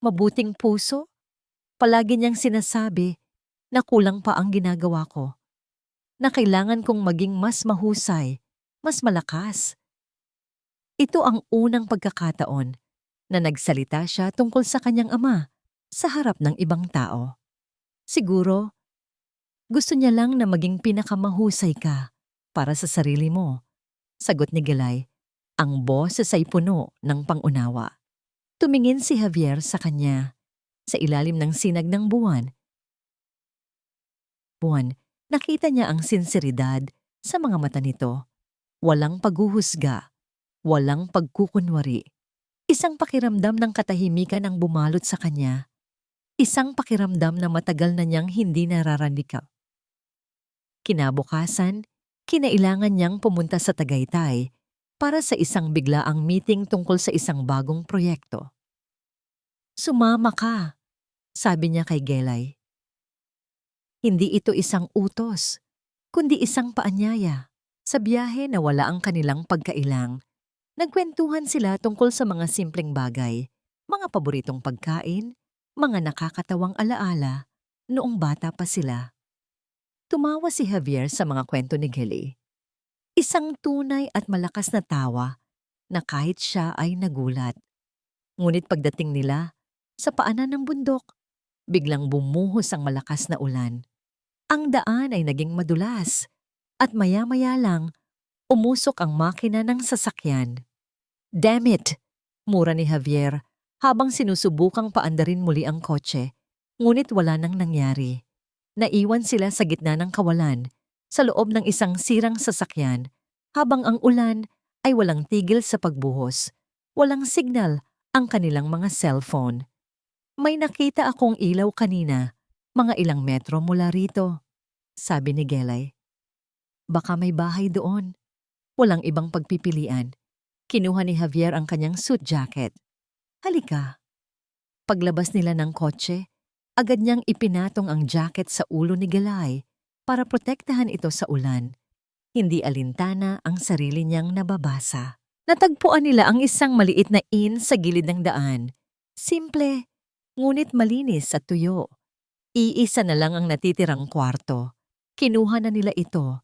"Mabuting puso?" Palagi niyang sinasabi na kulang pa ang ginagawa ko, na kailangan kong maging mas mahusay, mas malakas. Ito ang unang pagkakataon na nagsalita siya tungkol sa kanyang ama sa harap ng ibang tao. "Siguro, gusto niya lang na maging pinakamahusay ka para sa sarili mo," sagot ni Gelay. Ang boses ay puno ng pangunawa. Tumingin si Javier sa kanya. Sa ilalim ng sinag ng buwan, nakita niya ang sinseridad sa mga mata nito. Walang paghuhusga, walang pagkukunwari. Isang pakiramdam ng katahimikan ang bumalot sa kanya. Isang pakiramdam na matagal na niyang hindi nararanig. Kinabukasan, kinailangan niyang pumunta sa Tagaytay para sa isang biglaang meeting tungkol sa isang bagong proyekto. "Sumama ka," sabi niya kay Gelay. Hindi ito isang utos, kundi isang paanyaya. Sa biyahe na wala ang kanilang pagkailang, nagkwentuhan sila tungkol sa mga simpleng bagay, mga paboritong pagkain, mga nakakatawang alaala noong bata pa sila. Tumawa si Javier sa mga kwento ni Gilly. Isang tunay at malakas na tawa na kahit siya ay nagulat. Ngunit pagdating nila sa paanan ng bundok, biglang bumuhos ang malakas na ulan. Ang daan ay naging madulas at maya-maya lang umusok ang makina ng sasakyan. "Damn it!" mura ni Javier habang sinusubukang paandarin muli ang kotse. Ngunit wala nang nangyari. Naiwan sila sa gitna ng kawalan sa loob ng isang sirang sasakyan habang ang ulan ay walang tigil sa pagbuhos. Walang signal ang kanilang mga cellphone. "May nakita akong ilaw kanina, mga ilang metro mula rito," sabi ni Gelay. "Baka may bahay doon." Walang ibang pagpipilian. Kinuha ni Javier ang kanyang suit jacket. "Halika." Paglabas nila ng kotse, agad niyang ipinatong ang jacket sa ulo ni Gelay para protektahan ito sa ulan. Hindi alintana ang sarili niyang nababasa. Natagpuan nila ang isang maliit na inn sa gilid ng daan. Simple, ngunit malinis at tuyo. Iisa na lang ang natitirang kwarto. Kinuha na nila ito.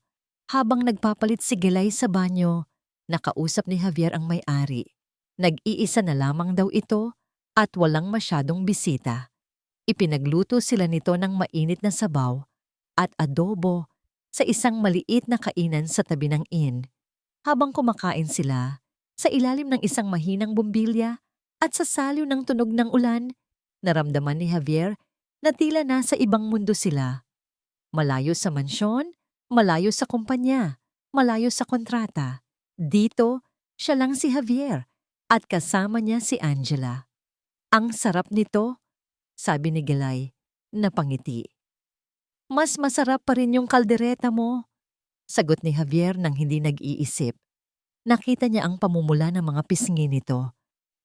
Habang nagpapalit si Gelay sa banyo, nakausap ni Javier ang may-ari. Nag-iisa na lamang daw ito at walang masyadong bisita. Ipinagluto sila nito ng mainit na sabaw at adobo sa isang maliit na kainan sa tabi ng inn. Habang kumakain sila, sa ilalim ng isang mahinang bumbilya at sa saliw ng tunog ng ulan, naramdaman ni Javier na tila nasa ibang mundo sila. Malayo sa mansyon, malayo sa kumpanya, malayo sa kontrata. Dito, siya lang si Javier at kasama niya si Angela. "Ang sarap nito," sabi ni Gelay, napangiti. "Mas masarap pa rin yung kaldereta mo," sagot ni Javier nang hindi nag-iisip. Nakita niya ang pamumula ng mga pisngi nito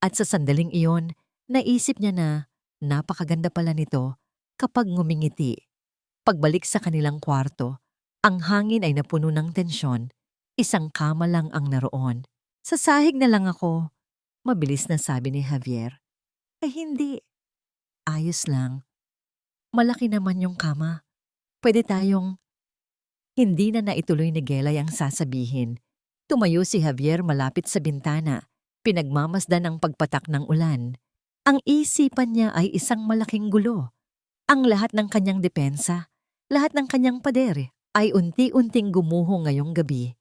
at sa sandaling iyon, naisip niya na napakaganda pala nito kapag ngumingiti. Pagbalik sa kanilang kwarto, ang hangin ay napuno ng tensyon. Isang kama lang ang naroon. "Sa sahig na lang ako," mabilis na sabi ni Javier. Hindi. "Ayos lang. Malaki naman yung kama. Pwede tayong..." Hindi na naituloy ni Gelay ang sasabihin. Tumayo si Javier malapit sa bintana, pinagmamasdan ang pagpatak ng ulan. Ang isipan niya ay isang malaking gulo. Ang lahat ng kanyang depensa, lahat ng kanyang pader ay unti-unting gumuho ngayong gabi.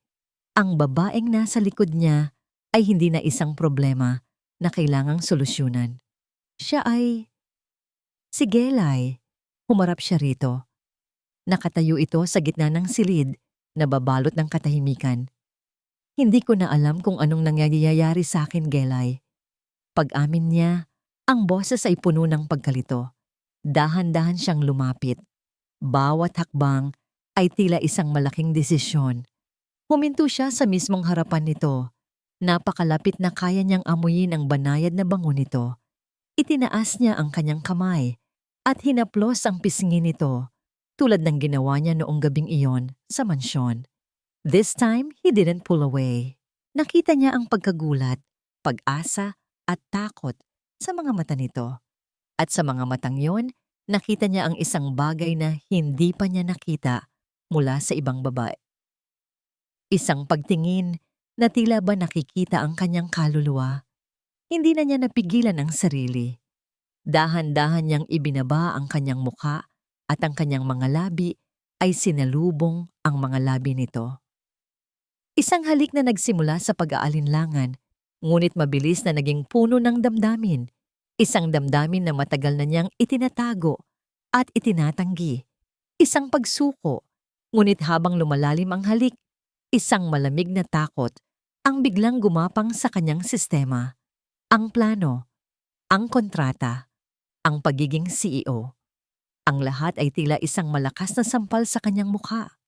Ang babaeng nasa likod niya ay hindi na isang problema na kailangang solusyonan. Siya ay si Gelay. Humarap siya rito. Nakatayo ito sa gitna ng silid na babalot ng katahimikan. Hindi ko na alam kung anong nangyayari sa akin, Gelay. Pag-amin niya, ang boses ay puno ng pagkalito. Dahan-dahan siyang lumapit. Bawat hakbang ay tila isang malaking desisyon. Huminto siya sa mismong harapan nito. Napakalapit na kaya niyang amuyin ang banayad na bango nito. Itinaas niya ang kanyang kamay at hinaplos ang pisngi nito tulad ng ginawa niya noong gabing iyon sa mansyon. This time, he didn't pull away. Nakita niya ang pagkagulat, pag-asa at takot sa mga mata nito. At sa mga matang yon, nakita niya ang isang bagay na hindi pa niya nakita mula sa ibang babae. Isang pagtingin na tila ba nakikita ang kanyang kaluluwa. Hindi na niya napigilan ang sarili. Dahan-dahan niyang ibinaba ang kanyang mukha at ang kanyang mga labi ay sinalubong ang mga labi nito. Isang halik na nagsimula sa pag-aalinlangan, ngunit mabilis na naging puno ng damdamin. Isang damdamin na matagal na niyang itinatago at itinatanggi. Isang pagsuko, ngunit habang lumalalim ang halik, isang malamig na takot ang biglang gumapang sa kanyang sistema. Ang plano, ang kontrata, ang pagiging CEO. Ang lahat ay tila isang malakas na sampal sa kanyang mukha.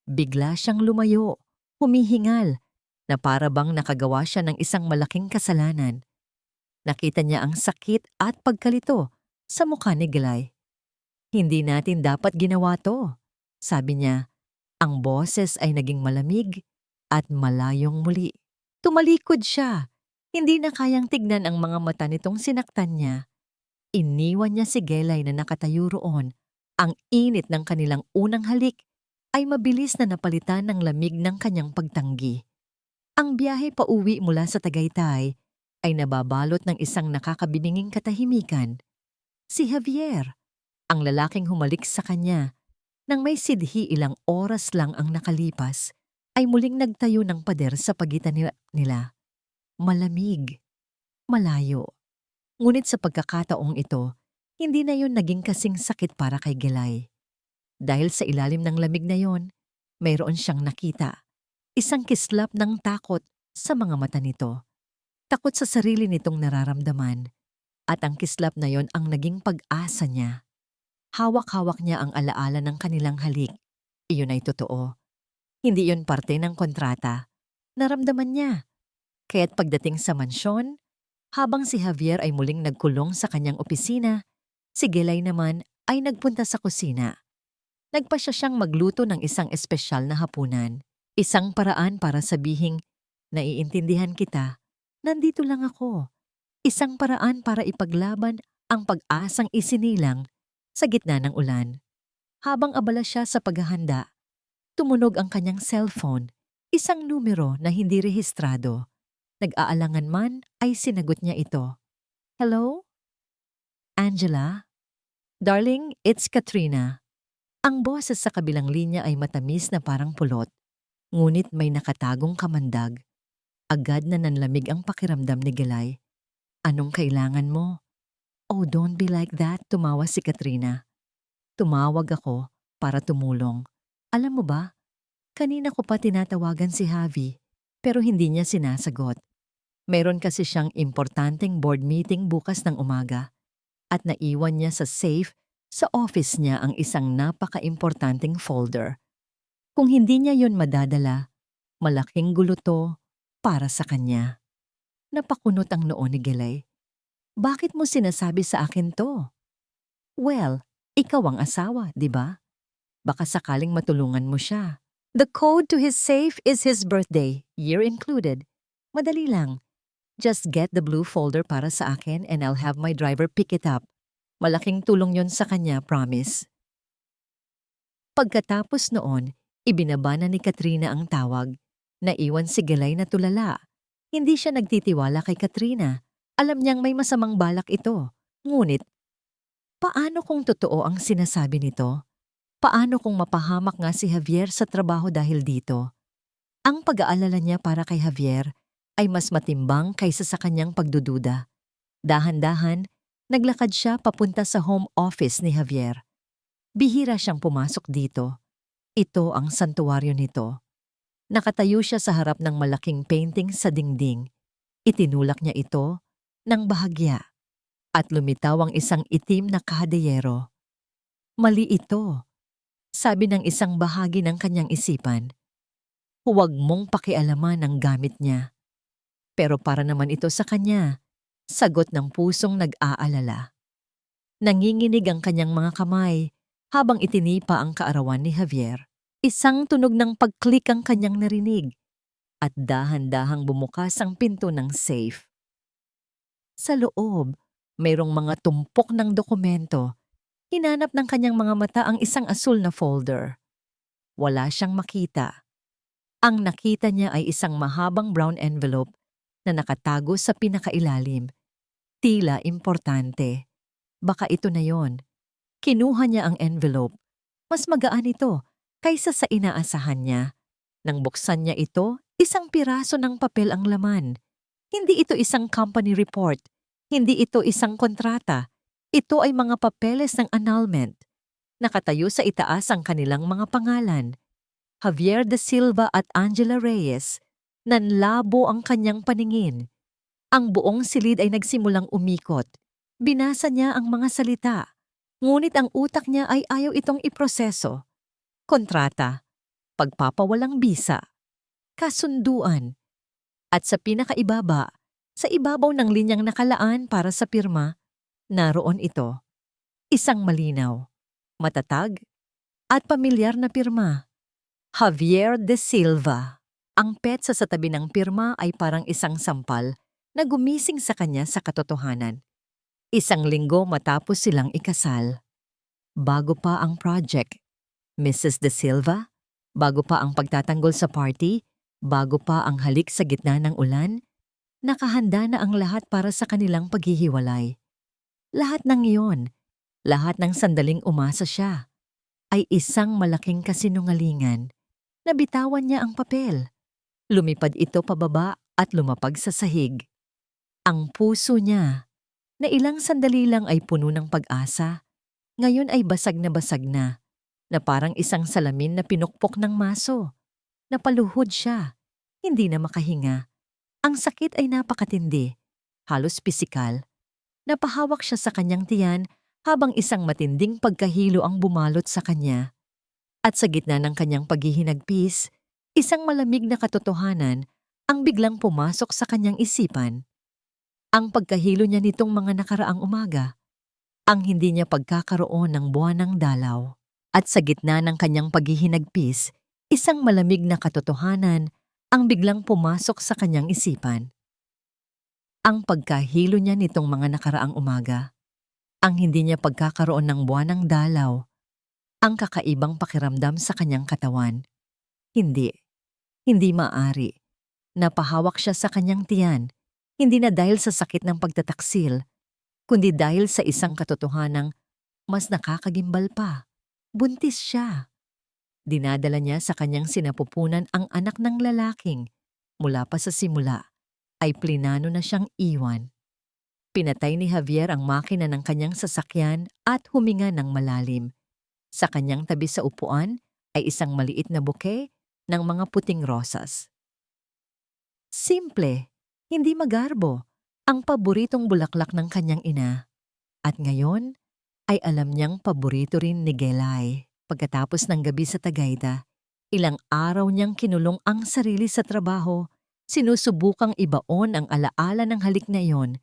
Bigla siyang lumayo, humihingal, na para bang nakagawa siya ng isang malaking kasalanan. Nakita niya ang sakit at pagkalito sa mukha ni Gelay. Hindi natin dapat ginawa to, sabi niya. Ang boses ay naging malamig at malayong muli. Tumalikod siya. Hindi na kayang tignan ang mga mata nitong sinaktan niya. Iniwan niya si Gelay na nakatayo roon. Ang init ng kanilang unang halik ay mabilis na napalitan ng lamig ng kanyang pagtanggi. Ang biyahe pauwi mula sa Tagaytay ay nababalot ng isang nakakabininging katahimikan. Si Javier, ang lalaking humalik sa kanya, nang may sidhi ilang oras lang ang nakalipas, ay muling nagtayo ng pader sa pagitan nila. Malamig, malayo. Ngunit sa pagkakataong ito, hindi na yon naging kasing sakit para kay Gelay. Dahil sa ilalim ng lamig na yon, mayroon siyang nakita. Isang kislap ng takot sa mga mata nito. Takot sa sarili nitong nararamdaman. At ang kislap na yon ang naging pag-asa niya. Hawak-hawak niya ang alaala ng kanilang halik. Iyon ay totoo. Hindi yon parte ng kontrata. Naramdaman niya. Kaya't pagdating sa mansyon, habang si Javier ay muling nagkulong sa kanyang opisina, si Gelay naman ay nagpunta sa kusina. Nagpasya siyang magluto ng isang espesyal na hapunan. Isang paraan para sabihing, naiintindihan kita, nandito lang ako. Isang paraan para ipaglaban ang pag-asang isinilang sa gitna ng ulan. Habang abala siya sa paghahanda, tumunog ang kanyang cellphone, isang numero na hindi rehistrado. Nag-aalangan man ay sinagot niya ito. Hello? Angela? Darling, it's Katrina. Ang boses sa kabilang linya ay matamis na parang pulot, ngunit may nakatagong kamandag. Agad na nanlamig ang pakiramdam ni Gelay. Anong kailangan mo? Oh, don't be like that, tumawa si Katrina. Tumawag ako para tumulong. Alam mo ba, kanina ko pa tinatawagan si Javi, pero hindi niya sinasagot. Meron kasi siyang importanteng board meeting bukas ng umaga at naiwan niya sa safe sa office niya ang isang napaka-importanteng folder. Kung hindi niya yon madadala, malaking gulo to para sa kanya. Napakunot ang noo ni Gelay. Bakit mo sinasabi sa akin to? Well, ikaw ang asawa, di ba? Baka sakaling matulungan mo siya. The code to his safe is his birthday, year included. Madali lang. Just get the blue folder para sa akin and I'll have my driver pick it up. Malaking tulong yon sa kanya, promise. Pagkatapos noon, ibinaba na ni Katrina ang tawag. Naiwan si Gelay na tulala. Hindi siya nagtitiwala kay Katrina. Alam niyang may masamang balak ito. Ngunit, paano kung totoo ang sinasabi nito? Paano kung mapahamak nga si Javier sa trabaho dahil dito? Ang pag-aalala niya para kay Javier ay mas matimbang kaysa sa kanyang pagdududa. Dahan-dahan, naglakad siya papunta sa home office ni Javier. Bihira siyang pumasok dito. Ito ang santuwaryo nito. Nakatayo siya sa harap ng malaking painting sa dingding. Itinulak niya ito ng bahagya at lumitaw ang isang itim na kahadeyero. Mali ito, sabi ng isang bahagi ng kanyang isipan. Huwag mong pakialaman ang gamit niya. Pero para naman ito sa kanya, sagot ng pusong nag-aalala. Nanginginig ang kanyang mga kamay habang itinipa ang kaarawan ni Javier. Isang tunog ng pag-click ang kanyang narinig at dahan-dahang bumukas ang pinto ng safe. Sa loob, mayroong mga tumpok ng dokumento. Hinanap ng kanyang mga mata ang isang asul na folder. Wala siyang makita. Ang nakita niya ay isang mahabang brown envelope na nakatago sa pinakailalim. Tila importante. Baka ito na yon. Kinuha niya ang envelope. Mas magaan ito kaysa sa inaasahan niya. Nang buksan niya ito, isang piraso ng papel ang laman. Hindi ito isang company report. Hindi ito isang kontrata. Ito ay mga papeles ng annulment. Nakatayo sa itaas ang kanilang mga pangalan. Javier de Silva at Angela Reyes. Nanlabo ang kanyang paningin. Ang buong silid ay nagsimulang umikot. Binasa niya ang mga salita. Ngunit ang utak niya ay ayaw itong iproseso. Kontrata, pagpapawalang bisa, kasunduan. At sa pinakaibaba, sa ibabaw ng linyang nakalaan para sa pirma, naroon ito. Isang malinaw, matatag, at pamilyar na pirma. Javier de Silva. Ang petsa sa tabi ng pirma ay parang isang sampal na gumising sa kanya sa katotohanan. Isang linggo matapos silang ikasal. Bago pa ang project, Mrs. De Silva, bago pa ang pagtatanggol sa party, bago pa ang halik sa gitna ng ulan, nakahanda na ang lahat para sa kanilang paghihiwalay. Lahat ng iyon, lahat ng sandaling umasa siya, ay isang malaking kasinungalingan. Nabitawan niya ang papel. Lumipad ito pababa at lumapag sa sahig. Ang puso niya, na ilang sandali lang ay puno ng pag-asa, ngayon ay basag na parang isang salamin na pinukpok ng maso. Napaluhod siya, hindi na makahinga. Ang sakit ay napakatindi, halos pisikal. Napahawak siya sa kanyang tiyan habang isang matinding pagkahilo ang bumalot sa kanya. At sa gitna ng kanyang paghihinagpis, isang malamig na katotohanan ang biglang pumasok sa kanyang isipan. Ang pagkahilo niya nitong mga nakaraang umaga, ang hindi niya pagkakaroon ng buwanang dalaw. At sa gitna ng kanyang paghihinagpis, isang malamig na katotohanan ang biglang pumasok sa kanyang isipan. Ang pagkahilo niya nitong mga nakaraang umaga, ang hindi niya pagkakaroon ng buwanang dalaw, ang kakaibang pakiramdam sa kanyang katawan. Hindi maaari. Napahawak siya sa kanyang tiyan, hindi na dahil sa sakit ng pagtataksil, kundi dahil sa isang katotohanang mas nakakagimbal pa. Buntis siya. Dinadala niya sa kanyang sinapupunan ang anak ng lalaking, mula pa sa simula, ay plinano na siyang iwan. Pinatay ni Javier ang makina ng kanyang sasakyan at huminga ng malalim. Sa kanyang tabi sa upuan ay isang maliit na buke ng mga puting rosas. Simple, hindi magarbo, ang paboritong bulaklak ng kanyang ina. At ngayon ay alam niyang paborito rin ni Gelay. Pagkatapos ng gabi sa Tagaytay, ilang araw niyang kinulong ang sarili sa trabaho, sinusubukang ibaon ang alaala ng halik na iyon,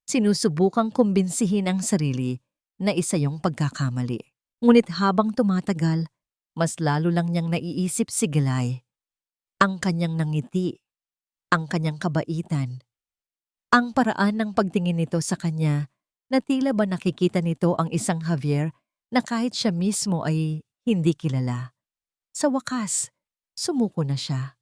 sinusubukang kumbinsihin ang sarili na isa yung pagkakamali. Ngunit habang tumatagal, mas lalo lang niyang naiisip si Gelay. Ang kanyang nangiti, ang kanyang kabaitan, ang paraan ng pagtingin nito sa kanya na tila ba nakikita nito ang isang Javier na kahit siya mismo ay hindi kilala. Sa wakas, sumuko na siya.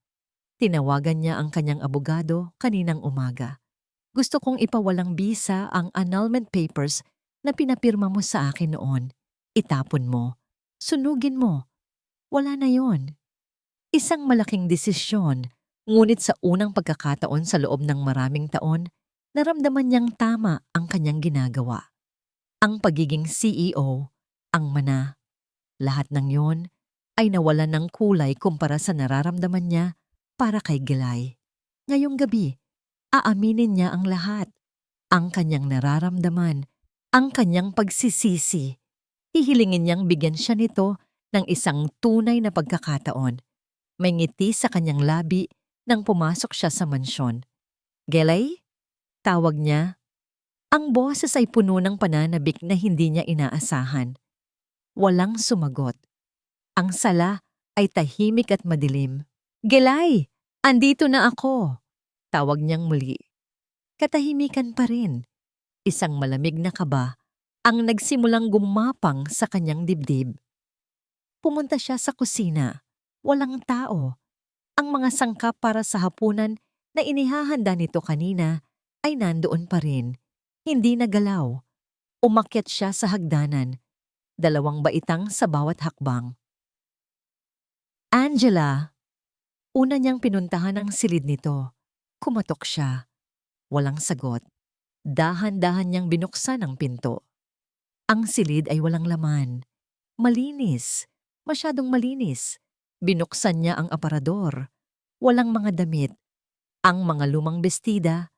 Tinawagan niya ang kanyang abogado kaninang umaga. Gusto kong ipawalang bisa ang annulment papers na pinapirma mo sa akin noon. Itapon mo. Sunugin mo. Wala na yon. Isang malaking desisyon, ngunit sa unang pagkakataon sa loob ng maraming taon, naramdaman niyang tama ang kanyang ginagawa. Ang pagiging CEO, ang mana. Lahat ng yon ay nawalan ng kulay kumpara sa nararamdaman niya para kay Gilay. Ngayong gabi, aaminin niya ang lahat. Ang kanyang nararamdaman, ang kanyang pagsisisi. Hihilingin niyang bigyan siya nito ng isang tunay na pagkakataon. May ngiti sa kanyang labi nang pumasok siya sa mansyon. Gilay? Tawag niya. Ang boses ay puno ng pananabik na hindi niya inaasahan. Walang sumagot. Ang sala ay tahimik at madilim. Gilay! Andito na ako! Tawag niyang muli. Katahimikan pa rin. Isang malamig na kaba ang nagsimulang gumapang sa kanyang dibdib. Pumunta siya sa kusina. Walang tao. Ang mga sangkap para sa hapunan na inihahanda nito kanina ay nandoon pa rin. Hindi nagalaw. Umakyat siya sa hagdanan. 2 baitang sa bawat hakbang. Angela! Una niyang pinuntahan ang silid nito. Kumatok siya. Walang sagot. Dahan-dahan niyang binuksan ang pinto. Ang silid ay walang laman. Malinis. Masyadong malinis. Binuksan niya ang aparador. Walang mga damit. Ang mga lumang bestida,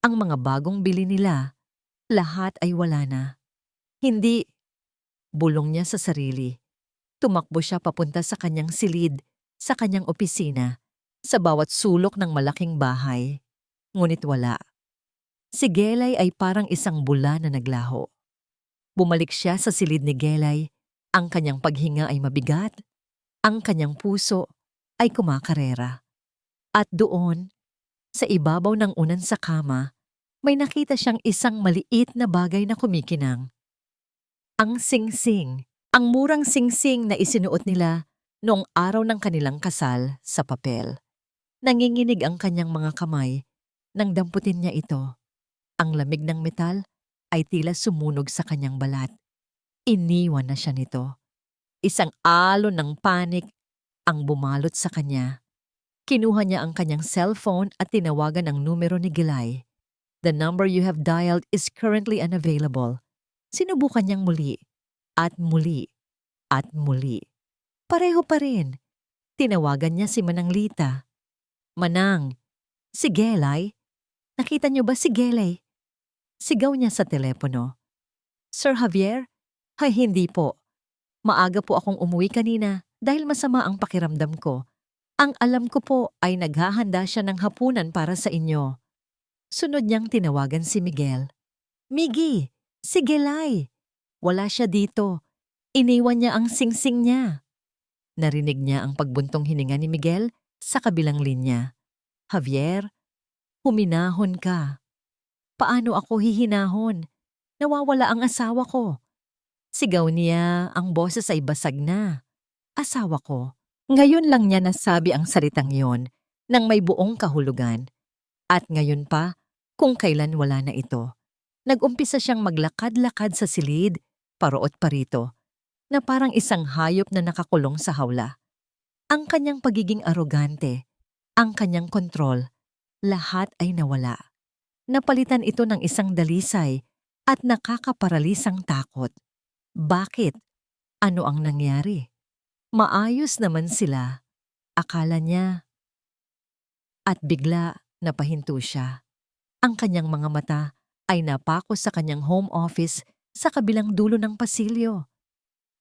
ang mga bagong bili nila, lahat ay wala na. Hindi. Bulong niya sa sarili. Tumakbo siya papunta sa kanyang silid, sa kanyang opisina, sa bawat sulok ng malaking bahay. Ngunit wala. Si Gelay ay parang isang bula na naglaho. Bumalik siya sa silid ni Gelay. Ang kanyang paghinga ay mabigat. Ang kanyang puso ay kumakarera. At doon, sa ibabaw ng unan sa kama, may nakita siyang isang maliit na bagay na kumikinang. Ang singsing, ang murang singsing na isinuot nila noong araw ng kanilang kasal sa papel. Nanginginig ang kanyang mga kamay nang damputin niya ito. Ang lamig ng metal ay tila sumunog sa kanyang balat. Iniwan na siya nito. Isang alon ng panik ang bumalot sa kanya. Kinuha niya ang kanyang cellphone at tinawagan ang numero ni Gilay. The number you have dialed is currently unavailable. Sinubukan niyang muli. At muli. At muli. Pareho pa rin. Tinawagan niya si Manang Lita. Manang, si Gelay? Nakita niyo ba si Gelay? Sigaw niya sa telepono. Sir Javier? Ay hindi po. Maaga po akong umuwi kanina dahil masama ang pakiramdam ko. Ang alam ko po ay naghahanda siya ng hapunan para sa inyo. Sunod niyang tinawagan si Miguel. Miggy, si Gelay. Wala siya dito. Iniwan niya ang singsing niya. Narinig niya ang pagbuntong hininga ni Miguel sa kabilang linya. Javier, huminahon ka. Paano ako hihinahon? Nawawala ang asawa ko. Sigaw niya, ang boses ay basag na. Asawa ko. Ngayon lang niya nasabi ang salitang yon nang may buong kahulugan. At ngayon pa, kung kailan wala na ito. Nag-umpisa siyang maglakad-lakad sa silid, paroot parito, na parang isang hayop na nakakulong sa hawla. Ang kanyang pagiging arogante, ang kanyang kontrol, lahat ay nawala. Napalitan ito ng isang dalisay at nakakaparalisang takot. Bakit? Ano ang nangyari? Maayos naman sila. Akala niya. At bigla napahinto siya. Ang kanyang mga mata ay napako sa kanyang home office sa kabilang dulo ng pasilyo.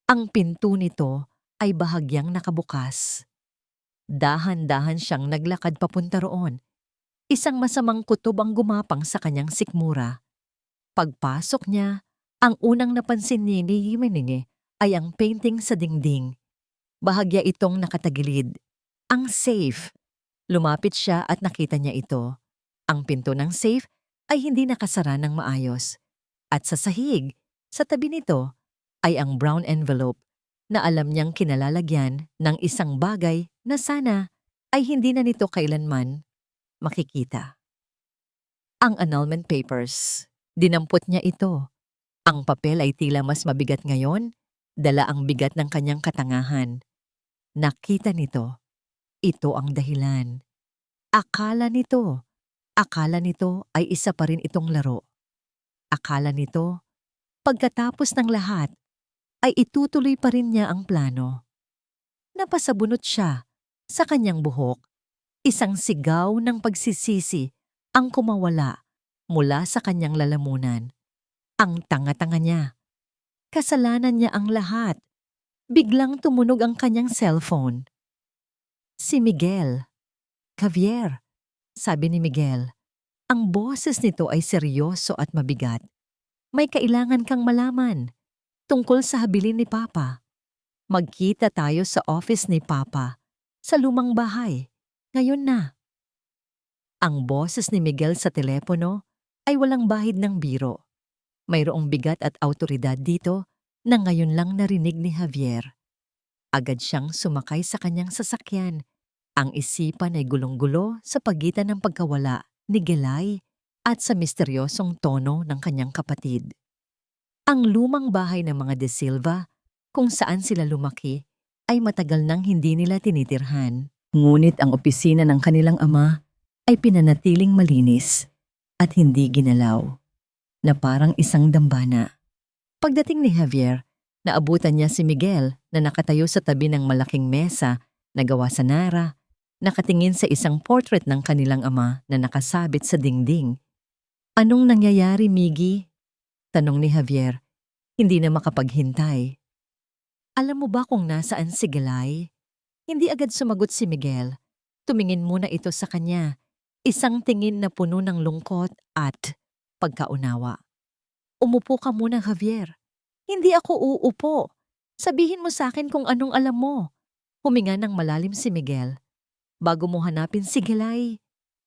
Ang pinto nito ay bahagyang nakabukas. Dahan-dahan siyang naglakad papunta roon. Isang masamang kutob ang gumapang sa kanyang sikmura. Pagpasok niya, ang unang napansin ni Yimeninge ay ang painting sa dingding. Bahagya itong nakatagilid. Ang safe. Lumapit siya at nakita niya ito. Ang pinto ng safe ay hindi nakasara ng maayos. At sa sahig, sa tabi nito, ay ang brown envelope na alam niyang kinalalagyan ng isang bagay na sana ay hindi na nito kailanman makikita. Ang annulment papers, dinampot niya ito. Ang papel ay tila mas mabigat ngayon, dala ang bigat ng kanyang katangahan. Nakita nito, ito ang dahilan. Akala nito ay isa pa rin itong laro. Akala nito, pagkatapos ng lahat, ay itutuloy pa rin niya ang plano. Napasabunot siya sa kanyang buhok. Isang sigaw ng pagsisisi ang kumawala mula sa kanyang lalamunan. Ang tanga-tanga niya. Kasalanan niya ang lahat. Biglang tumunog ang kanyang cellphone. Si Miguel. Javier, sabi ni Miguel. Ang boses nito ay seryoso at mabigat. May kailangan kang malaman tungkol sa habilin ni Papa. Magkita tayo sa office ni Papa sa lumang bahay. Ngayon na. Ang boses ni Miguel sa telepono ay walang bahid ng biro. Mayroong bigat at awtoridad dito na ngayon lang narinig ni Javier. Agad siyang sumakay sa kanyang sasakyan. Ang isipan ay gulong-gulo sa pagitan ng pagkawala ni Gelay at sa misteryosong tono ng kanyang kapatid. Ang lumang bahay ng mga De Silva, kung saan sila lumaki, ay matagal nang hindi nila tinitirhan. Ngunit ang opisina ng kanilang ama ay pinanatiling malinis at hindi ginalaw, na parang isang dambana. Pagdating ni Javier, naabutan niya si Miguel na nakatayo sa tabi ng malaking mesa na gawa sa nara, nakatingin sa isang portrait ng kanilang ama na nakasabit sa dingding. Anong nangyayari, Miggy? Tanong ni Javier, hindi na makapaghintay. Alam mo ba kung nasaan si Gelay? Hindi agad sumagot si Miguel. Tumingin muna ito sa kanya, isang tingin na puno ng lungkot at pagkaunawa. Umupo ka muna, Javier. Hindi ako uupo. Sabihin mo sa akin kung anong alam mo. Huminga ng malalim si Miguel. Bago mo hanapin si Gelay,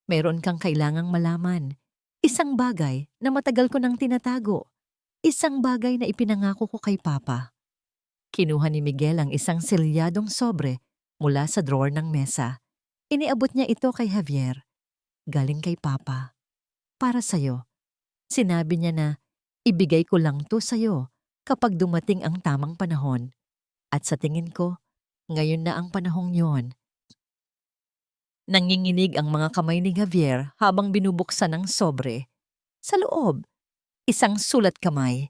meron kang kailangang malaman. Isang bagay na matagal ko nang tinatago. Isang bagay na ipinangako ko kay Papa. Kinuha ni Miguel ang isang selyadong sobre mula sa drawer ng mesa. Iniabot niya ito kay Javier. Galing kay Papa. Para sa'yo. Sinabi niya na, ibigay ko lang to sa'yo kapag dumating ang tamang panahon. At sa tingin ko, ngayon na ang panahong yon. Nanginginig ang mga kamay ni Javier habang binubuksan ang sobre. Sa loob, isang sulat kamay.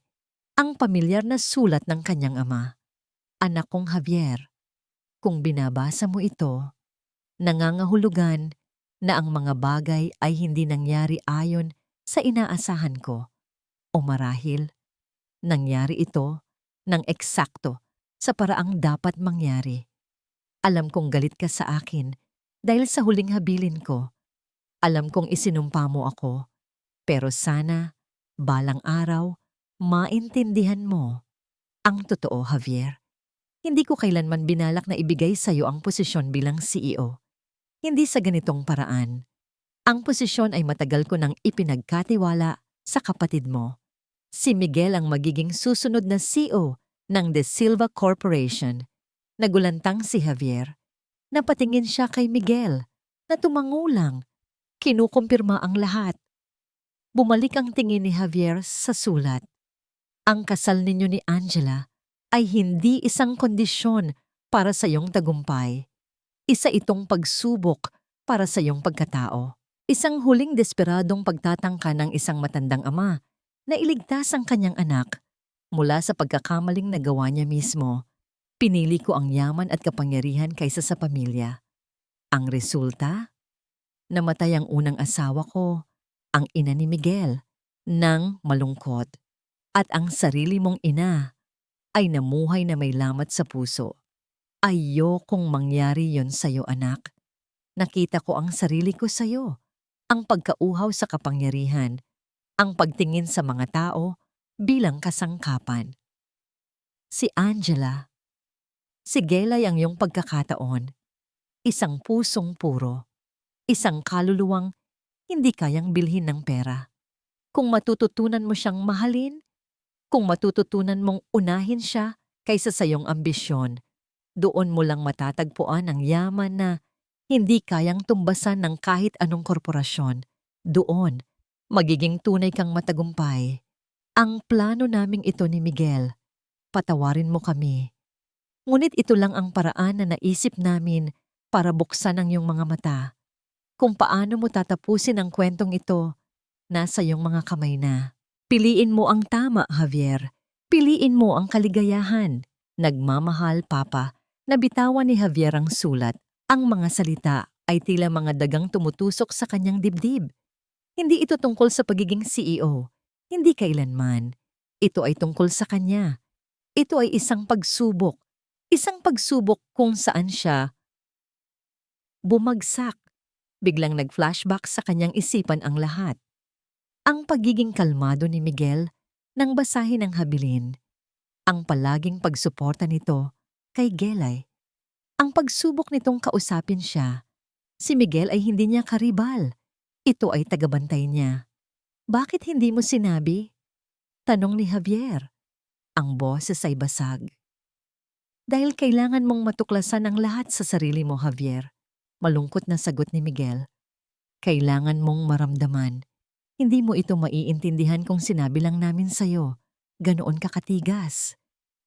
Ang pamilyar na sulat ng kanyang ama. Anak kong Javier, kung binabasa mo ito, nangangahulugan na ang mga bagay ay hindi nangyari ayon sa inaasahan ko. O marahil, nangyari ito ng eksakto sa paraang dapat mangyari. Alam kong galit ka sa akin dahil sa huling habilin ko. Alam kong isinumpa mo ako, pero sana, balang araw, maintindihan mo. Ang totoo, Javier. Hindi ko kailanman binalak na ibigay sa iyo ang posisyon bilang CEO. Hindi sa ganitong paraan. Ang posisyon ay matagal ko nang ipinagkatiwala sa kapatid mo. Si Miguel ang magiging susunod na CEO ng De Silva Corporation. Nagulantang si Javier. Napatingin siya kay Miguel na tumangulang. Kinukumpirma ang lahat. Bumalik ang tingin ni Javier sa sulat. Ang kasal ninyo ni Angela ay hindi isang kondisyon para sa iyong tagumpay. Isa itong pagsubok para sa iyong pagkatao. Isang huling desperadong pagtatangka ng isang matandang ama na iligtas ang kanyang anak mula sa pagkakamaling nagawa niya mismo. Pinili ko ang yaman at kapangyarihan kaysa sa pamilya. Ang resulta? Namatay ang unang asawa ko, ang ina ni Miguel, nang malungkot. At ang sarili mong ina ay namuhay na may lamat sa puso. Ayokong mangyari yon sa'yo, anak. Nakita ko ang sarili ko sa'yo, ang pagkauhaw sa kapangyarihan, ang pagtingin sa mga tao bilang kasangkapan. Si Angela, si Gelay ang iyong pagkakataon, isang pusong puro, isang kaluluwang hindi kayang bilhin ng pera. Kung matututunan mo siyang mahalin, kung matututunan mong unahin siya kaysa sa iyong ambisyon, doon mo lang matatagpuan ang yaman na hindi kayang tumbasan ng kahit anong korporasyon. Doon, magiging tunay kang matagumpay. Ang plano naming ito ni Miguel, patawarin mo kami. Ngunit ito lang ang paraan na naisip namin para buksan ang iyong mga mata. Kung paano mo tatapusin ang kwentong ito, nasa iyong mga kamay na. Piliin mo ang tama, Javier. Piliin mo ang kaligayahan. Nagmamahal, Papa. Nabitawan ni Javier ang sulat. Ang mga salita ay tila mga dagang tumutusok sa kanyang dibdib. Hindi ito tungkol sa pagiging CEO. Hindi kailanman. Ito ay tungkol sa kanya. Ito ay isang pagsubok. Isang pagsubok kung saan siya bumagsak. Biglang nag-flashback sa kanyang isipan ang lahat. Ang pagiging kalmado ni Miguel nang basahin ang habilin. Ang palaging pagsuporta nito kay Gelay. Ang pagsubok nitong kausapin siya. Si Miguel ay hindi niya karibal. Ito ay tagabantay niya. Bakit hindi mo sinabi? Tanong ni Javier. Ang boses ay basag. Dahil kailangan mong matuklasan ang lahat sa sarili mo, Javier. Malungkot na sagot ni Miguel. Kailangan mong maramdaman. Hindi mo ito maiintindihan kung sinabi lang namin sa'yo. Ganoon ka katigas.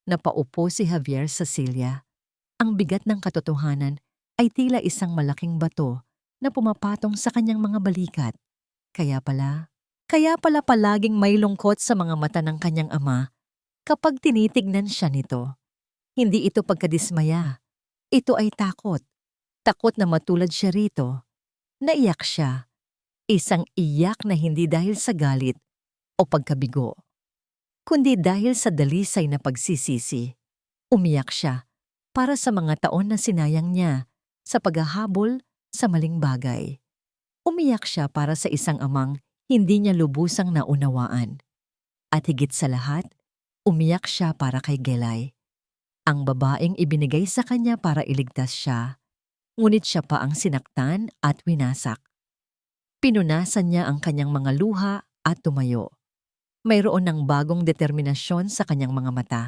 Napaupo si Javier sa silya. Ang bigat ng katotohanan ay tila isang malaking bato na pumapatong sa kanyang mga balikat. Kaya pala palaging may lungkot sa mga mata ng kanyang ama kapag tinitignan siya nito. Hindi ito pagkadismaya. Ito ay takot. Takot na matulad siya rito. Naiyak siya. Isang iyak na hindi dahil sa galit o pagkabigo, kundi dahil sa dalisay na pagsisisi. Umiyak siya para sa mga taon na sinayang niya sa paghahabol sa maling bagay. Umiyak siya para sa isang amang hindi niya lubusang naunawaan. At higit sa lahat, umiyak siya para kay Gelay. Ang babaeng ibinigay sa kanya para iligtas siya, ngunit siya pa ang sinaktan at winasak. Pinunasan niya ang kanyang mga luha at tumayo. Mayroon ng bagong determinasyon sa kanyang mga mata.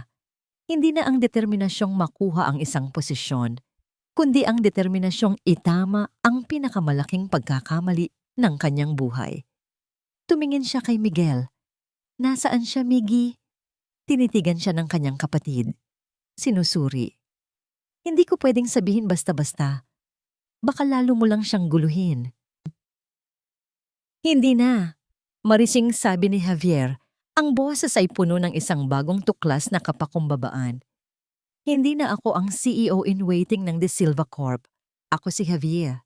Hindi na ang determinasyong makuha ang isang posisyon, kundi ang determinasyong itama ang pinakamalaking pagkakamali ng kanyang buhay. Tumingin siya kay Miguel. Nasaan siya, Miggy? Tinitigan siya ng kanyang kapatid. Sinusuri. Hindi ko pwedeng sabihin basta-basta. Baka lalo mo lang siyang guluhin. Hindi na. Marising sabi ni Javier, ang boses ay puno ng isang bagong tuklas na kapakumbabaan. Hindi na ako ang CEO-in-waiting ng De Silva Corp. Ako si Javier,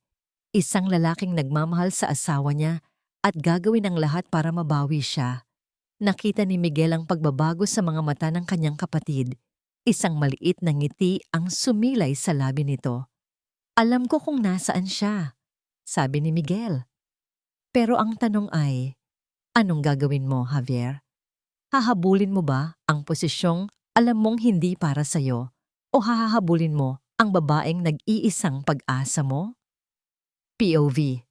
isang lalaking nagmamahal sa asawa niya at gagawin ang lahat para mabawi siya. Nakita ni Miguel ang pagbabago sa mga mata ng kanyang kapatid. Isang maliit na ngiti ang sumilay sa labi nito. Alam ko kung nasaan siya, sabi ni Miguel. Pero ang tanong ay, anong gagawin mo, Javier? Hahabulin mo ba ang posisyong alam mong hindi para sa'yo o hahabulin mo ang babaeng nag-iisang pag-asa mo? POV.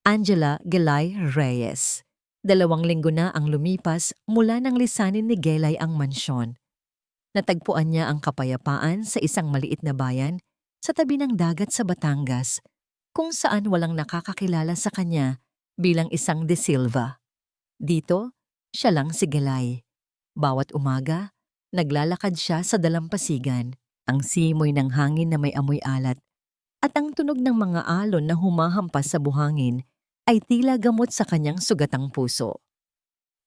Angela Gelay Reyes. 2 linggo na ang lumipas mula nang lisanin ni Gelay ang mansyon. Natagpuan niya ang kapayapaan sa isang maliit na bayan sa tabi ng dagat sa Batangas, kung saan walang nakakakilala sa kanya bilang isang De Silva. Dito, siya lang si Gelay. Bawat umaga, naglalakad siya sa dalampasigan, ang simoy ng hangin na may amoy alat, at ang tunog ng mga alon na humahampas sa buhangin ay tila gamot sa kanyang sugatang puso.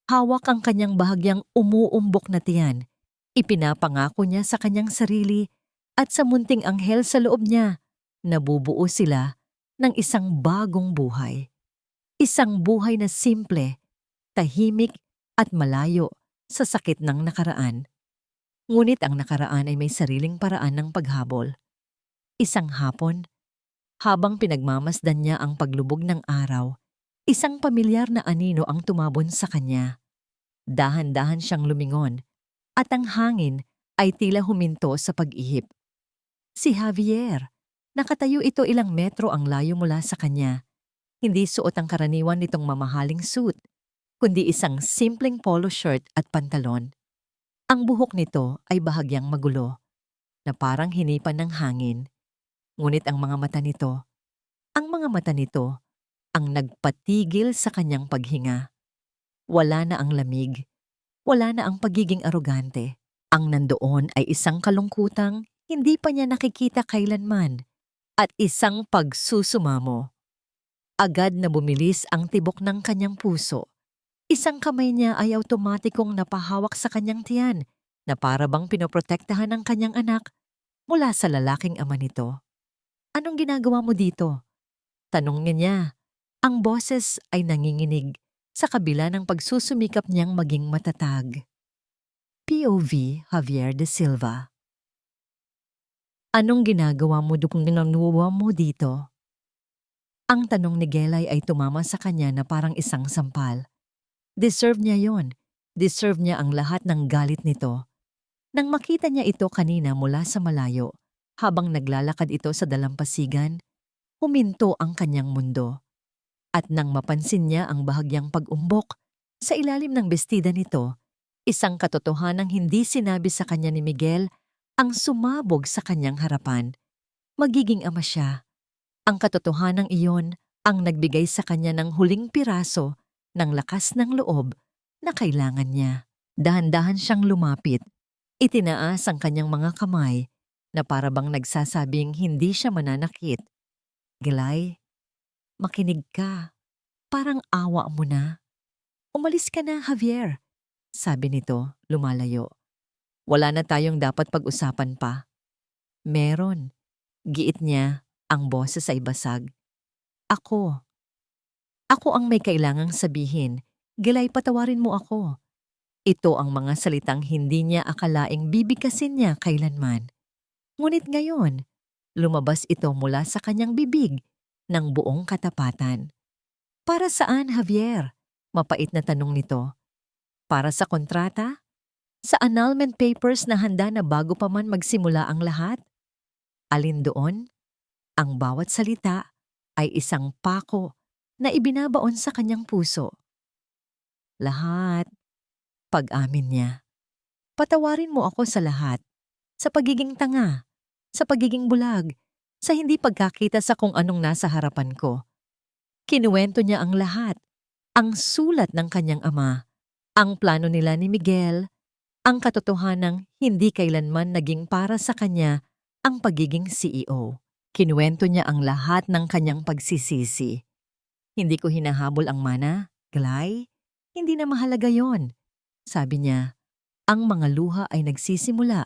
Hawak ang kanyang bahagyang umuumbok na tiyan. Ipinapangako niya sa kanyang sarili at sa munting anghel sa loob niya, nabubuo sila ng isang bagong buhay. Isang buhay na simple, tahimik at malayo sa sakit ng nakaraan. Ngunit ang nakaraan ay may sariling paraan ng paghabol. Isang hapon, habang pinagmamasdan niya ang paglubog ng araw, isang pamilyar na anino ang tumabon sa kanya. Dahan-dahan siyang lumingon at ang hangin ay tila huminto sa pag-ihip. Si Javier. Nakatayo ito ilang metro ang layo mula sa kanya. Hindi suot ang karaniwan nitong mamahaling suit, kundi isang simpleng polo shirt at pantalon. Ang buhok nito ay bahagyang magulo, na parang hinipan ng hangin. Ngunit ang mga mata nito, Ang mga mata nito ang nagpatigil sa kanyang paghinga. Wala na ang lamig, wala na ang pagiging arogante. Ang nandoon ay isang kalungkutang hindi pa niya nakikita kailanman at isang pagsusumamo. Agad na bumilis ang tibok ng kanyang puso. Isang kamay niya ay automatikong napahawak sa kanyang tiyan na para bang pinoprotektahan ng kanyang anak mula sa lalaking ama nito. Anong ginagawa mo dito? Tanong niya. Ang boses ay nanginginig sa kabila ng pagsusumikap niyang maging matatag. POV Javier de Silva. Anong ginagawa mo kung nanguwa mo dito? Ang tanong ni Gelay ay tumama sa kanya na parang isang sampal. Deserve niya yon. Deserve niya ang lahat ng galit nito. Nang makita niya ito kanina mula sa malayo, habang naglalakad ito sa dalampasigan, huminto ang kanyang mundo. At nang mapansin niya ang bahagyang pag-umbok sa ilalim ng bestida nito, isang katotohanang hindi sinabi sa kanya ni Miguel ang sumabog sa kanyang harapan. Magiging ama siya. Ang katotohanang iyon ang nagbigay sa kanya ng huling piraso ng lakas ng loob na kailangan niya. Dahan-dahan siyang lumapit. Itinaas ang kanyang mga kamay na para bang nagsasabing hindi siya mananakit. Gelay, makinig ka. Parang awa mo na. Umalis ka na, Javier. Sabi nito, lumalayo. Wala na tayong dapat pag-usapan pa. Meron. Giit niya, ang boses ay basag. Ako. Ako ang may kailangang sabihin. Gelay, patawarin mo ako. Ito ang mga salitang hindi niya akalaing bibigkasin niya kailanman. Ngunit ngayon, lumabas ito mula sa kanyang bibig ng buong katapatan. Para saan, Javier? Mapait na tanong nito. Para sa kontrata? Sa annulment papers na handa na bago pa man magsimula ang lahat? Alin doon? Ang bawat salita ay isang pako na ibinabaon sa kanyang puso. Lahat. Pag-amin niya. Patawarin mo ako sa lahat. Sa pagiging tanga, sa pagiging bulag, sa hindi pagkakita sa kung anong nasa harapan ko. Kinuwento niya ang lahat, ang sulat ng kanyang ama, ang plano nila ni Miguel, ang katotohanang hindi kailanman naging para sa kanya ang pagiging CEO. Kinuwento niya ang lahat ng kanyang pagsisisi. Hindi ko hinahabol ang mana, Glay. Hindi na mahalaga yon. Sabi niya, ang mga luha ay nagsisimula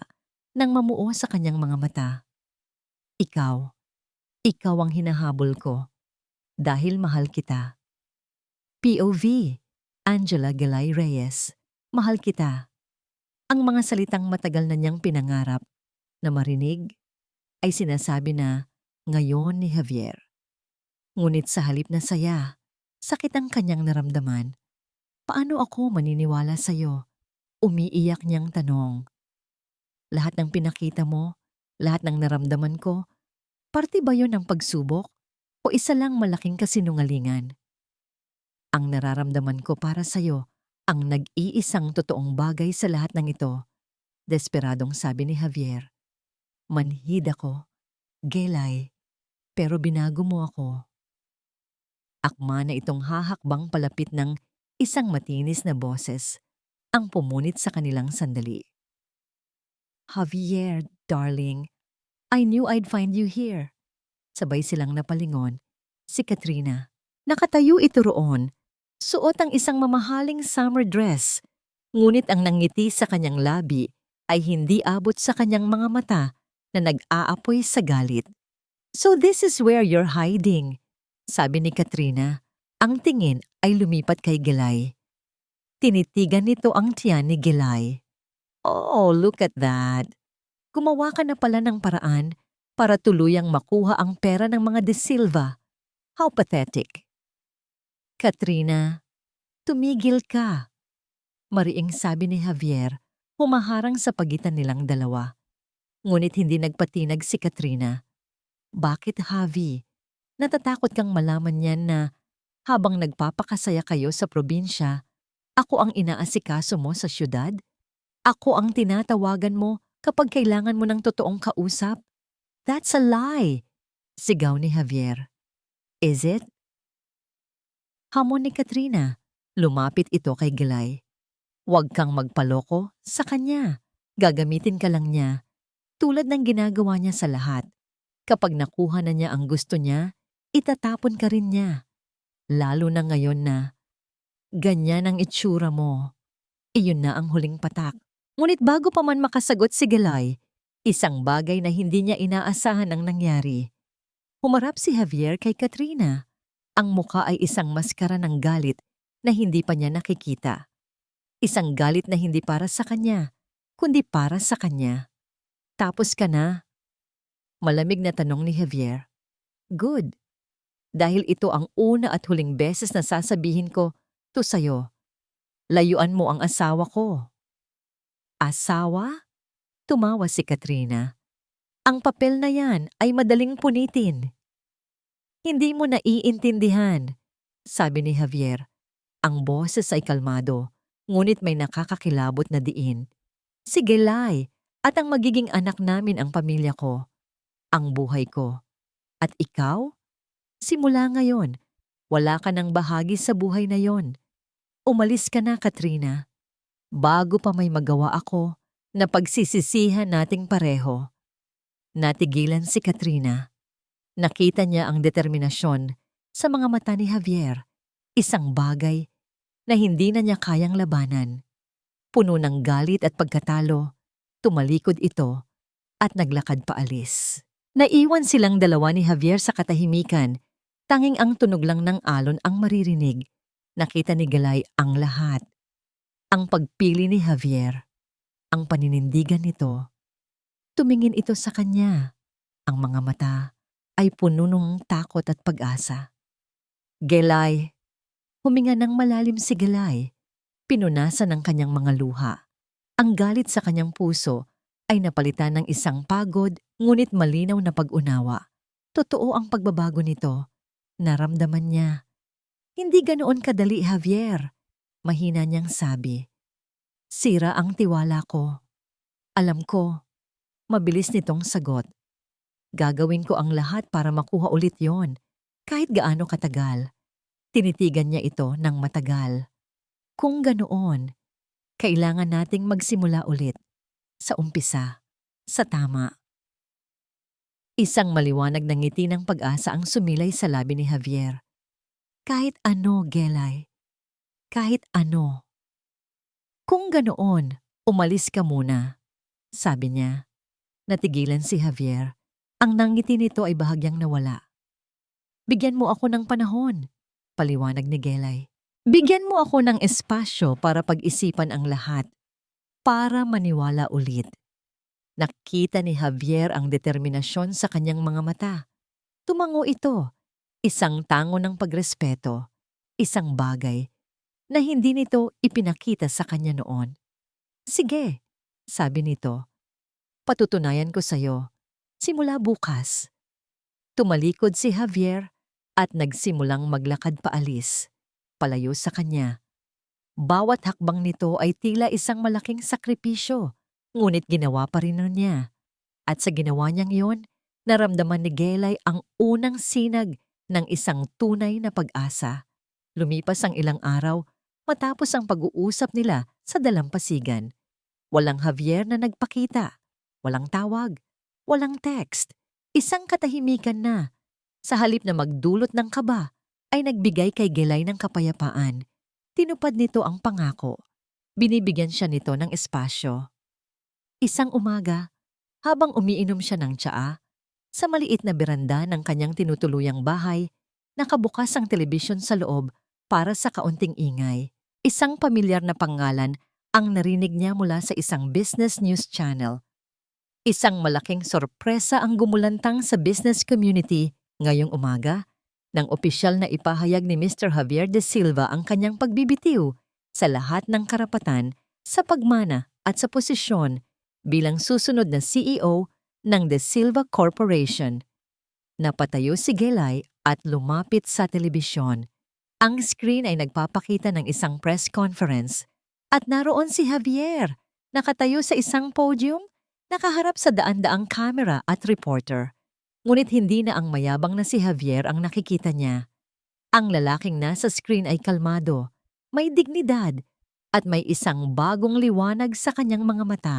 nang mamuo sa kanyang mga mata. Ikaw ang hinahabol ko. Dahil mahal kita. POV, Angela Gelay Reyes, mahal kita. Ang mga salitang matagal na niyang pinangarap na marinig ay sinasabi na ngayon ni Javier. Ngunit sa halip na saya, sakit ang kanyang naramdaman. Paano ako maniniwala sa'yo? Umiiyak niyang tanong. Lahat ng pinakita mo, lahat ng naramdaman ko, parte ba yon ng pagsubok o isa lang malaking kasinungalingan? Ang nararamdaman ko para sa'yo, ang nag-iisang totoong bagay sa lahat ng ito, desperadong sabi ni Javier. Manhid ako, Gelay, pero binago mo ako. Akma na itong hahakbang palapit ng isang matinis na boses ang pumunit sa kanilang sandali. Javier, darling, I knew I'd find you here. Sabay silang napalingon. Si Katrina. Nakatayo ito roon. Suot ang isang mamahaling summer dress. Ngunit ang nangiti sa kanyang labi ay hindi abot sa kanyang mga mata na nag-aapoy sa galit. So this is where you're hiding, sabi ni Katrina. Ang tingin ay lumipat kay Gelay. Tinitigan nito ang tiyan ni Gelay. Oh, look at that. Gumawa ka na pala ng paraan para tuluyang makuha ang pera ng mga De Silva. How pathetic. Katrina, tumigil ka. Mariing sabi ni Javier, humaharang sa pagitan nilang dalawa. Ngunit hindi nagpatinag si Katrina. Bakit, Javi? Natatakot kang malaman niyan na habang nagpapakasaya kayo sa probinsya, ako ang inaasikaso mo sa syudad? Ako ang tinatawagan mo kapag kailangan mo ng totoong kausap? That's a lie! Sigaw ni Javier. Is it? Hamon ni Katrina. Lumapit ito kay Gelay. Huwag kang magpaloko sa kanya. Gagamitin ka lang niya. Tulad ng ginagawa niya sa lahat. Kapag nakuha na niya ang gusto niya, itatapon ka rin niya. Lalo na ngayon na ganyan ang itsura mo. Iyon na ang huling patak. Ngunit bago pa man makasagot si Gelay, isang bagay na hindi niya inaasahan ang nangyari. Humarap si Javier kay Katrina. Ang muka ay isang maskara ng galit na hindi pa niya nakikita. Isang galit na hindi para sa kanya, kundi para sa kanya. Tapos ka na? Malamig na tanong ni Javier. Good. Dahil ito ang una at huling beses na sasabihin ko to sa'yo. Layuan mo ang asawa ko. Asawa? Tumawa si Katrina. Ang papel na yan ay madaling punitin. Hindi mo naiintindihan, sabi ni Javier. Ang boses ay kalmado, ngunit may nakakakilabot na diin. Si Gelay at ang magiging anak namin ang pamilya ko. Ang buhay ko. At ikaw? Simula ngayon, wala ka ng bahagi sa buhay na yon. Umalis ka na, Katrina. Bago pa may magawa ako na pagsisisihan nating pareho. Natigilan si Katrina. Nakita niya ang determinasyon sa mga mata ni Javier, isang bagay na hindi na niya kayang labanan. Puno ng galit at pagkatalo, tumalikod ito at naglakad paalis. Naiwan silang dalawa ni Javier sa katahimikan, tanging ang tunog lang ng alon ang maririnig. Nakita ni Gelay ang lahat. Ang pagpili ni Javier, ang paninindigan nito. Tumingin ito sa kanya. Ang mga mata ay puno ng takot at pag-asa. Gelay. Huminga ng malalim si Gelay. Pinunasan ng kanyang mga luha. Ang galit sa kanyang puso ay napalitan ng isang pagod ngunit malinaw na pag-unawa. Totoo ang pagbabago nito. Naramdaman niya. Hindi ganoon kadali, Javier. Mahina niyang sabi. Sira ang tiwala ko. Alam ko, mabilis nitong sagot. Gagawin ko ang lahat para makuha ulit yon, kahit gaano katagal. Tinitigan niya ito ng matagal. Kung ganoon, kailangan nating magsimula ulit. Sa umpisa, sa tama. Isang maliwanag na ngiti ng pag-asa ang sumilay sa labi ni Javier. Kahit ano, Gelay. Kahit ano. Kung ganoon, umalis ka muna, sabi niya. Natigilan si Javier. Ang nangiti nito ay bahagyang nawala. Bigyan mo ako ng panahon, paliwanag ni Gelay. Bigyan mo ako ng espasyo para pag-isipan ang lahat, para maniwala ulit. Nakita ni Javier ang determinasyon sa kanyang mga mata. Tumango ito, isang tango ng pagrespeto, isang bagay na hindi nito ipinakita sa kanya noon. Sige, sabi nito, patutunayan ko sa'yo. Simula bukas. Tumalikod si Javier at nagsimulang maglakad paalis, palayo sa kanya. Bawat hakbang nito ay tila isang malaking sakripisyo, ngunit ginawa pa rin niya. At sa ginawa niyang yon, naramdaman ni Gelay ang unang sinag ng isang tunay na pag-asa. Lumipas ang ilang araw matapos ang pag-uusap nila sa dalampasigan. Walang Javier na nagpakita, walang tawag. Walang text, isang katahimikan na. Sa halip na magdulot ng kaba, ay nagbigay kay Gelay ng kapayapaan. Tinupad nito ang pangako. Binibigyan siya nito ng espasyo. Isang umaga, habang umiinom siya ng tsaa, sa maliit na beranda ng kanyang tinutuluyang bahay, nakabukas ang telebisyon sa loob para sa kaunting ingay. Isang pamilyar na pangalan ang narinig niya mula sa isang business news channel. Isang malaking sorpresa ang gumulantang sa business community ngayong umaga nang opisyal na ipahayag ni Mr. Javier De Silva ang kanyang pagbibitiw sa lahat ng karapatan sa pagmana at sa posisyon bilang susunod na CEO ng De Silva Corporation. Napatayo si Gelay at lumapit sa telebisyon. Ang screen ay nagpapakita ng isang press conference at naroon si Javier, nakatayo sa isang podium, nakaharap sa daan-daang kamera at reporter. Ngunit hindi na ang mayabang na si Javier ang nakikita niya. Ang lalaking nasa screen ay kalmado, may dignidad, at may isang bagong liwanag sa kanyang mga mata.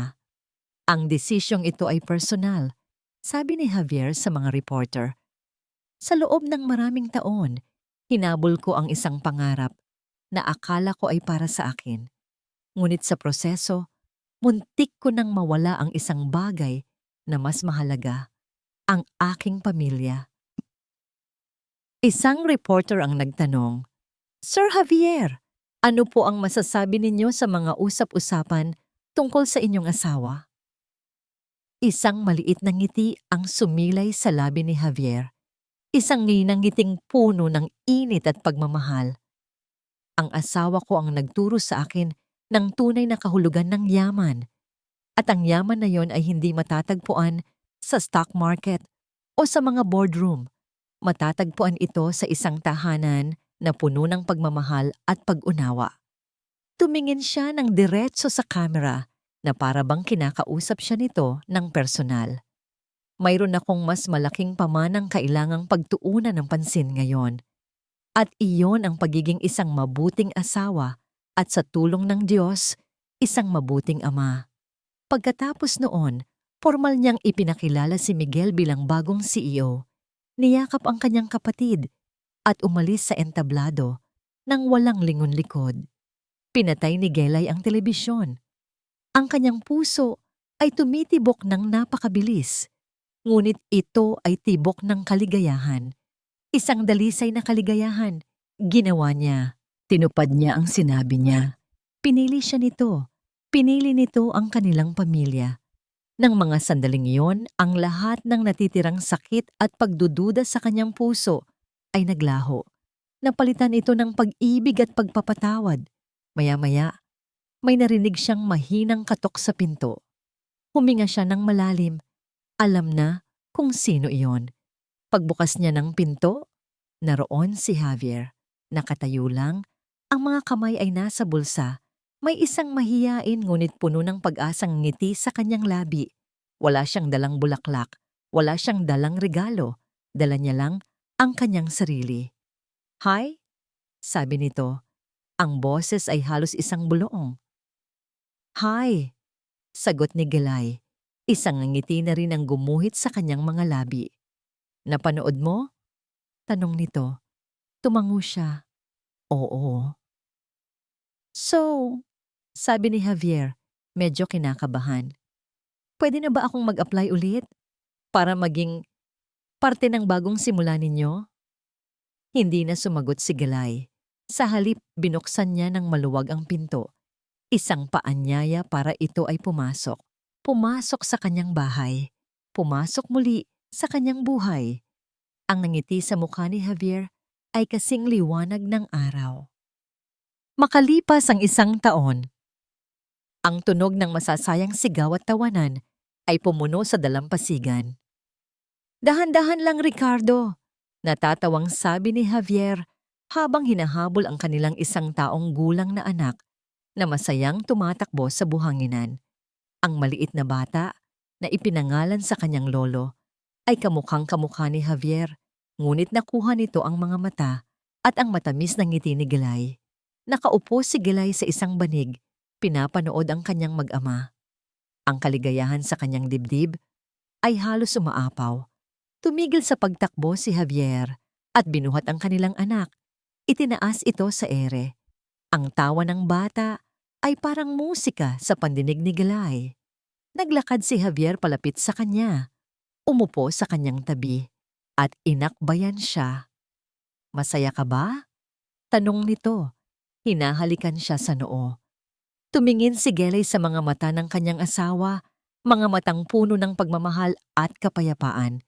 Ang desisyong ito ay personal, sabi ni Javier sa mga reporter. Sa loob ng maraming taon, hinabol ko ang isang pangarap na akala ko ay para sa akin. Ngunit sa proseso, muntik ko nang mawala ang isang bagay na mas mahalaga, ang aking pamilya. Isang reporter ang nagtanong, Sir Javier, ano po ang masasabi ninyo sa mga usap-usapan tungkol sa inyong asawa? Isang maliit na ngiti ang sumilay sa labi ni Javier. Isang ngiting puno ng init at pagmamahal. Ang asawa ko ang nagturo sa akin ng tunay na kahulugan ng yaman. At ang yaman na yon ay hindi matatagpuan sa stock market o sa mga boardroom. Matatagpuan ito sa isang tahanan na puno ng pagmamahal at pag-unawa. Tumingin siya ng diretso sa kamera na para bang kinakausap siya nito ng personal. Mayroon akong mas malaking pamanang kailangang pagtuunan ng pansin ngayon. At iyon ang pagiging isang mabuting asawa at sa tulong ng Diyos, isang mabuting ama. Pagkatapos noon, formal niyang ipinakilala si Miguel bilang bagong CEO. Niyakap ang kanyang kapatid at umalis sa entablado nang walang lingon-likod. Pinatay ni Gelay ang telebisyon. Ang kanyang puso ay tumitibok ng napakabilis. Ngunit ito ay tibok ng kaligayahan. Isang dalisay na kaligayahan. Ginawa niya. Tinupad niya ang sinabi niya. Pinili siya nito. Pinili nito ang kanilang pamilya. Nang mga sandaling iyon, ang lahat ng natitirang sakit at pagdududa sa kanyang puso ay naglaho. Napalitan ito ng pag-ibig at pagpapatawad. Maya-maya, may narinig siyang mahinang katok sa pinto. Huminga siya ng malalim. Alam na kung sino iyon. Pagbukas niya ng pinto, naroon si Javier. Nakatayo lang, ang mga kamay ay nasa bulsa. May isang mahiyain ngunit puno ng pag-asang ngiti sa kanyang labi. Wala siyang dalang bulaklak, wala siyang dalang regalo. Dala niya lang ang kanyang sarili. Hi? Sabi nito. Ang boses ay halos isang buloong. Hi? Sagot ni Gelay. Isang ngiti na rin ang gumuhit sa kanyang mga labi. Napanood mo? Tanong nito. Tumango siya. Oo. So, sabi ni Javier, medyo kinakabahan. Pwede na ba akong mag-apply ulit? Para maging parte ng bagong simula ninyo? Hindi na sumagot si Gelay. Sa halip, binuksan niya ng maluwag ang pinto. Isang paanyaya para ito ay pumasok. Pumasok sa kanyang bahay. Pumasok muli sa kanyang buhay. Ang nangiti sa mukha ni Javier ay kasing liwanag ng araw. Makalipas ang isang taon, ang tunog ng masasayang sigaw at tawanan ay pumuno sa dalampasigan. Dahan-dahan lang, Ricardo, natatawang sabi ni Javier habang hinahabol ang kanilang isang taong gulang na anak na masayang tumatakbo sa buhanginan. Ang maliit na bata na ipinangalan sa kanyang lolo ay kamukhang-kamukha ni Javier, ngunit nakuha nito ang mga mata at ang matamis na ngiti ni Gelay. Nakaupo si Gelay sa isang banig, pinapanood ang kanyang mag-ama. Ang kaligayahan sa kanyang dibdib ay halos umaapaw. Tumigil sa pagtakbo si Javier at binuhat ang kanilang anak. Itinaas ito sa ere. Ang tawa ng bata ay parang musika sa pandinig ni Gelay. Naglakad si Javier palapit sa kanya. Umupo sa kanyang tabi at inakbayan siya. Masaya ka ba? Tanong nito. Hinahalikan siya sa noo. Tumingin si Gelay sa mga mata ng kanyang asawa, mga matang puno ng pagmamahal at kapayapaan.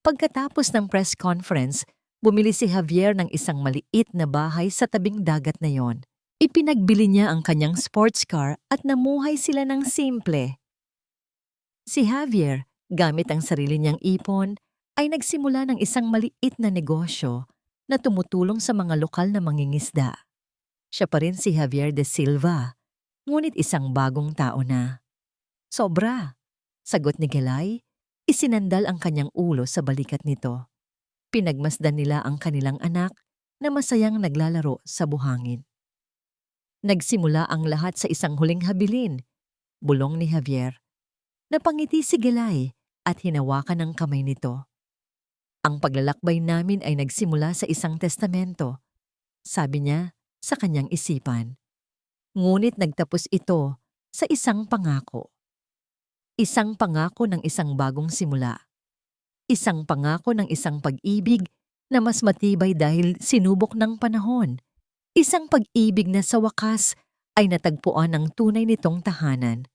Pagkatapos ng press conference, bumili si Javier ng isang maliit na bahay sa tabing dagat na yon. Ipinagbili niya ang kanyang sports car at namuhay sila ng simple. Si Javier, gamit ang sarili niyang ipon, ay nagsimula ng isang maliit na negosyo na tumutulong sa mga lokal na mangingisda. Siya pa rin si Javier de Silva, ngunit isang bagong tao na. Sobra, sagot ni Gelay. Isinandal ang kanyang ulo sa balikat nito. Pinagmasdan nila ang kanilang anak na masayang naglalaro sa buhangin. Nagsimula ang lahat sa isang huling habilin, bulong ni Javier. Napangiti si Gelay at hinawakan ang kamay nito. Ang paglalakbay namin ay nagsimula sa isang testamento, sabi niya sa kanyang isipan. Ngunit nagtapos ito sa isang pangako. Isang pangako ng isang bagong simula. Isang pangako ng isang pag-ibig na mas matibay dahil sinubok ng panahon. Isang pag-ibig na sa wakas ay natagpuan ang tunay nitong tahanan.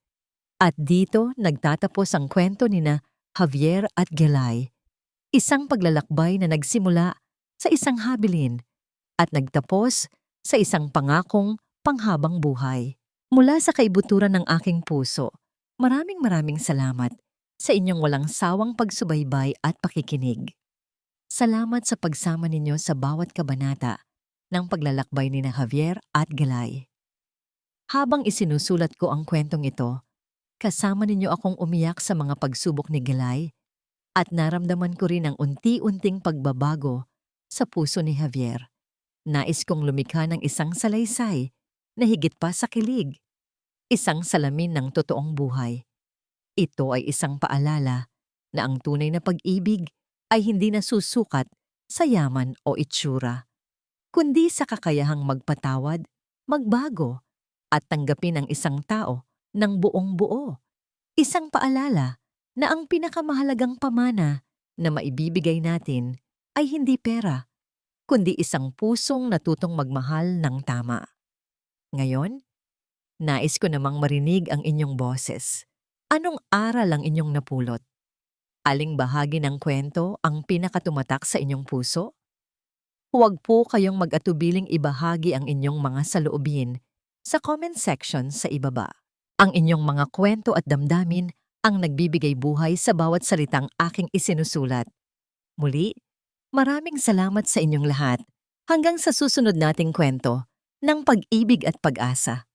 At dito nagtatapos ang kwento nina Javier at Gelay. Isang paglalakbay na nagsimula sa isang habilin at nagtapos sa isang pangakong panghabang buhay. Mula sa kaibuturan ng aking puso, maraming salamat sa inyong walang sawang pagsubaybay at pakikinig. Salamat sa pagsama ninyo sa bawat kabanata ng paglalakbay ni na Javier at Gelay. Habang isinusulat ko ang kwentong ito, kasama ninyo akong umiyak sa mga pagsubok ni Gelay at naramdaman ko rin ang unti-unting pagbabago sa puso ni Javier. Nais kong lumikha ng isang salaysay na higit pa sa kilig, isang salamin ng totoong buhay. Ito ay isang paalala na ang tunay na pag-ibig ay hindi nasusukat sa yaman o itsura, kundi sa kakayahang magpatawad, magbago, at tanggapin ang isang tao ng buong buo. Isang paalala na ang pinakamahalagang pamana na maibibigay natin ay hindi pera, kundi isang pusong natutong magmahal ng tama. Ngayon, nais ko namang marinig ang inyong boses. Anong aral ang inyong napulot? Aling bahagi ng kwento ang pinakatumatak sa inyong puso? Huwag po kayong mag-atubiling ibahagi ang inyong mga saloobin sa comment section sa ibaba. Ang inyong mga kwento at damdamin ang nagbibigay buhay sa bawat salitang aking isinusulat. Muli, maraming salamat sa inyong lahat. Hanggang sa susunod nating kwento ng pag-ibig at pag-asa.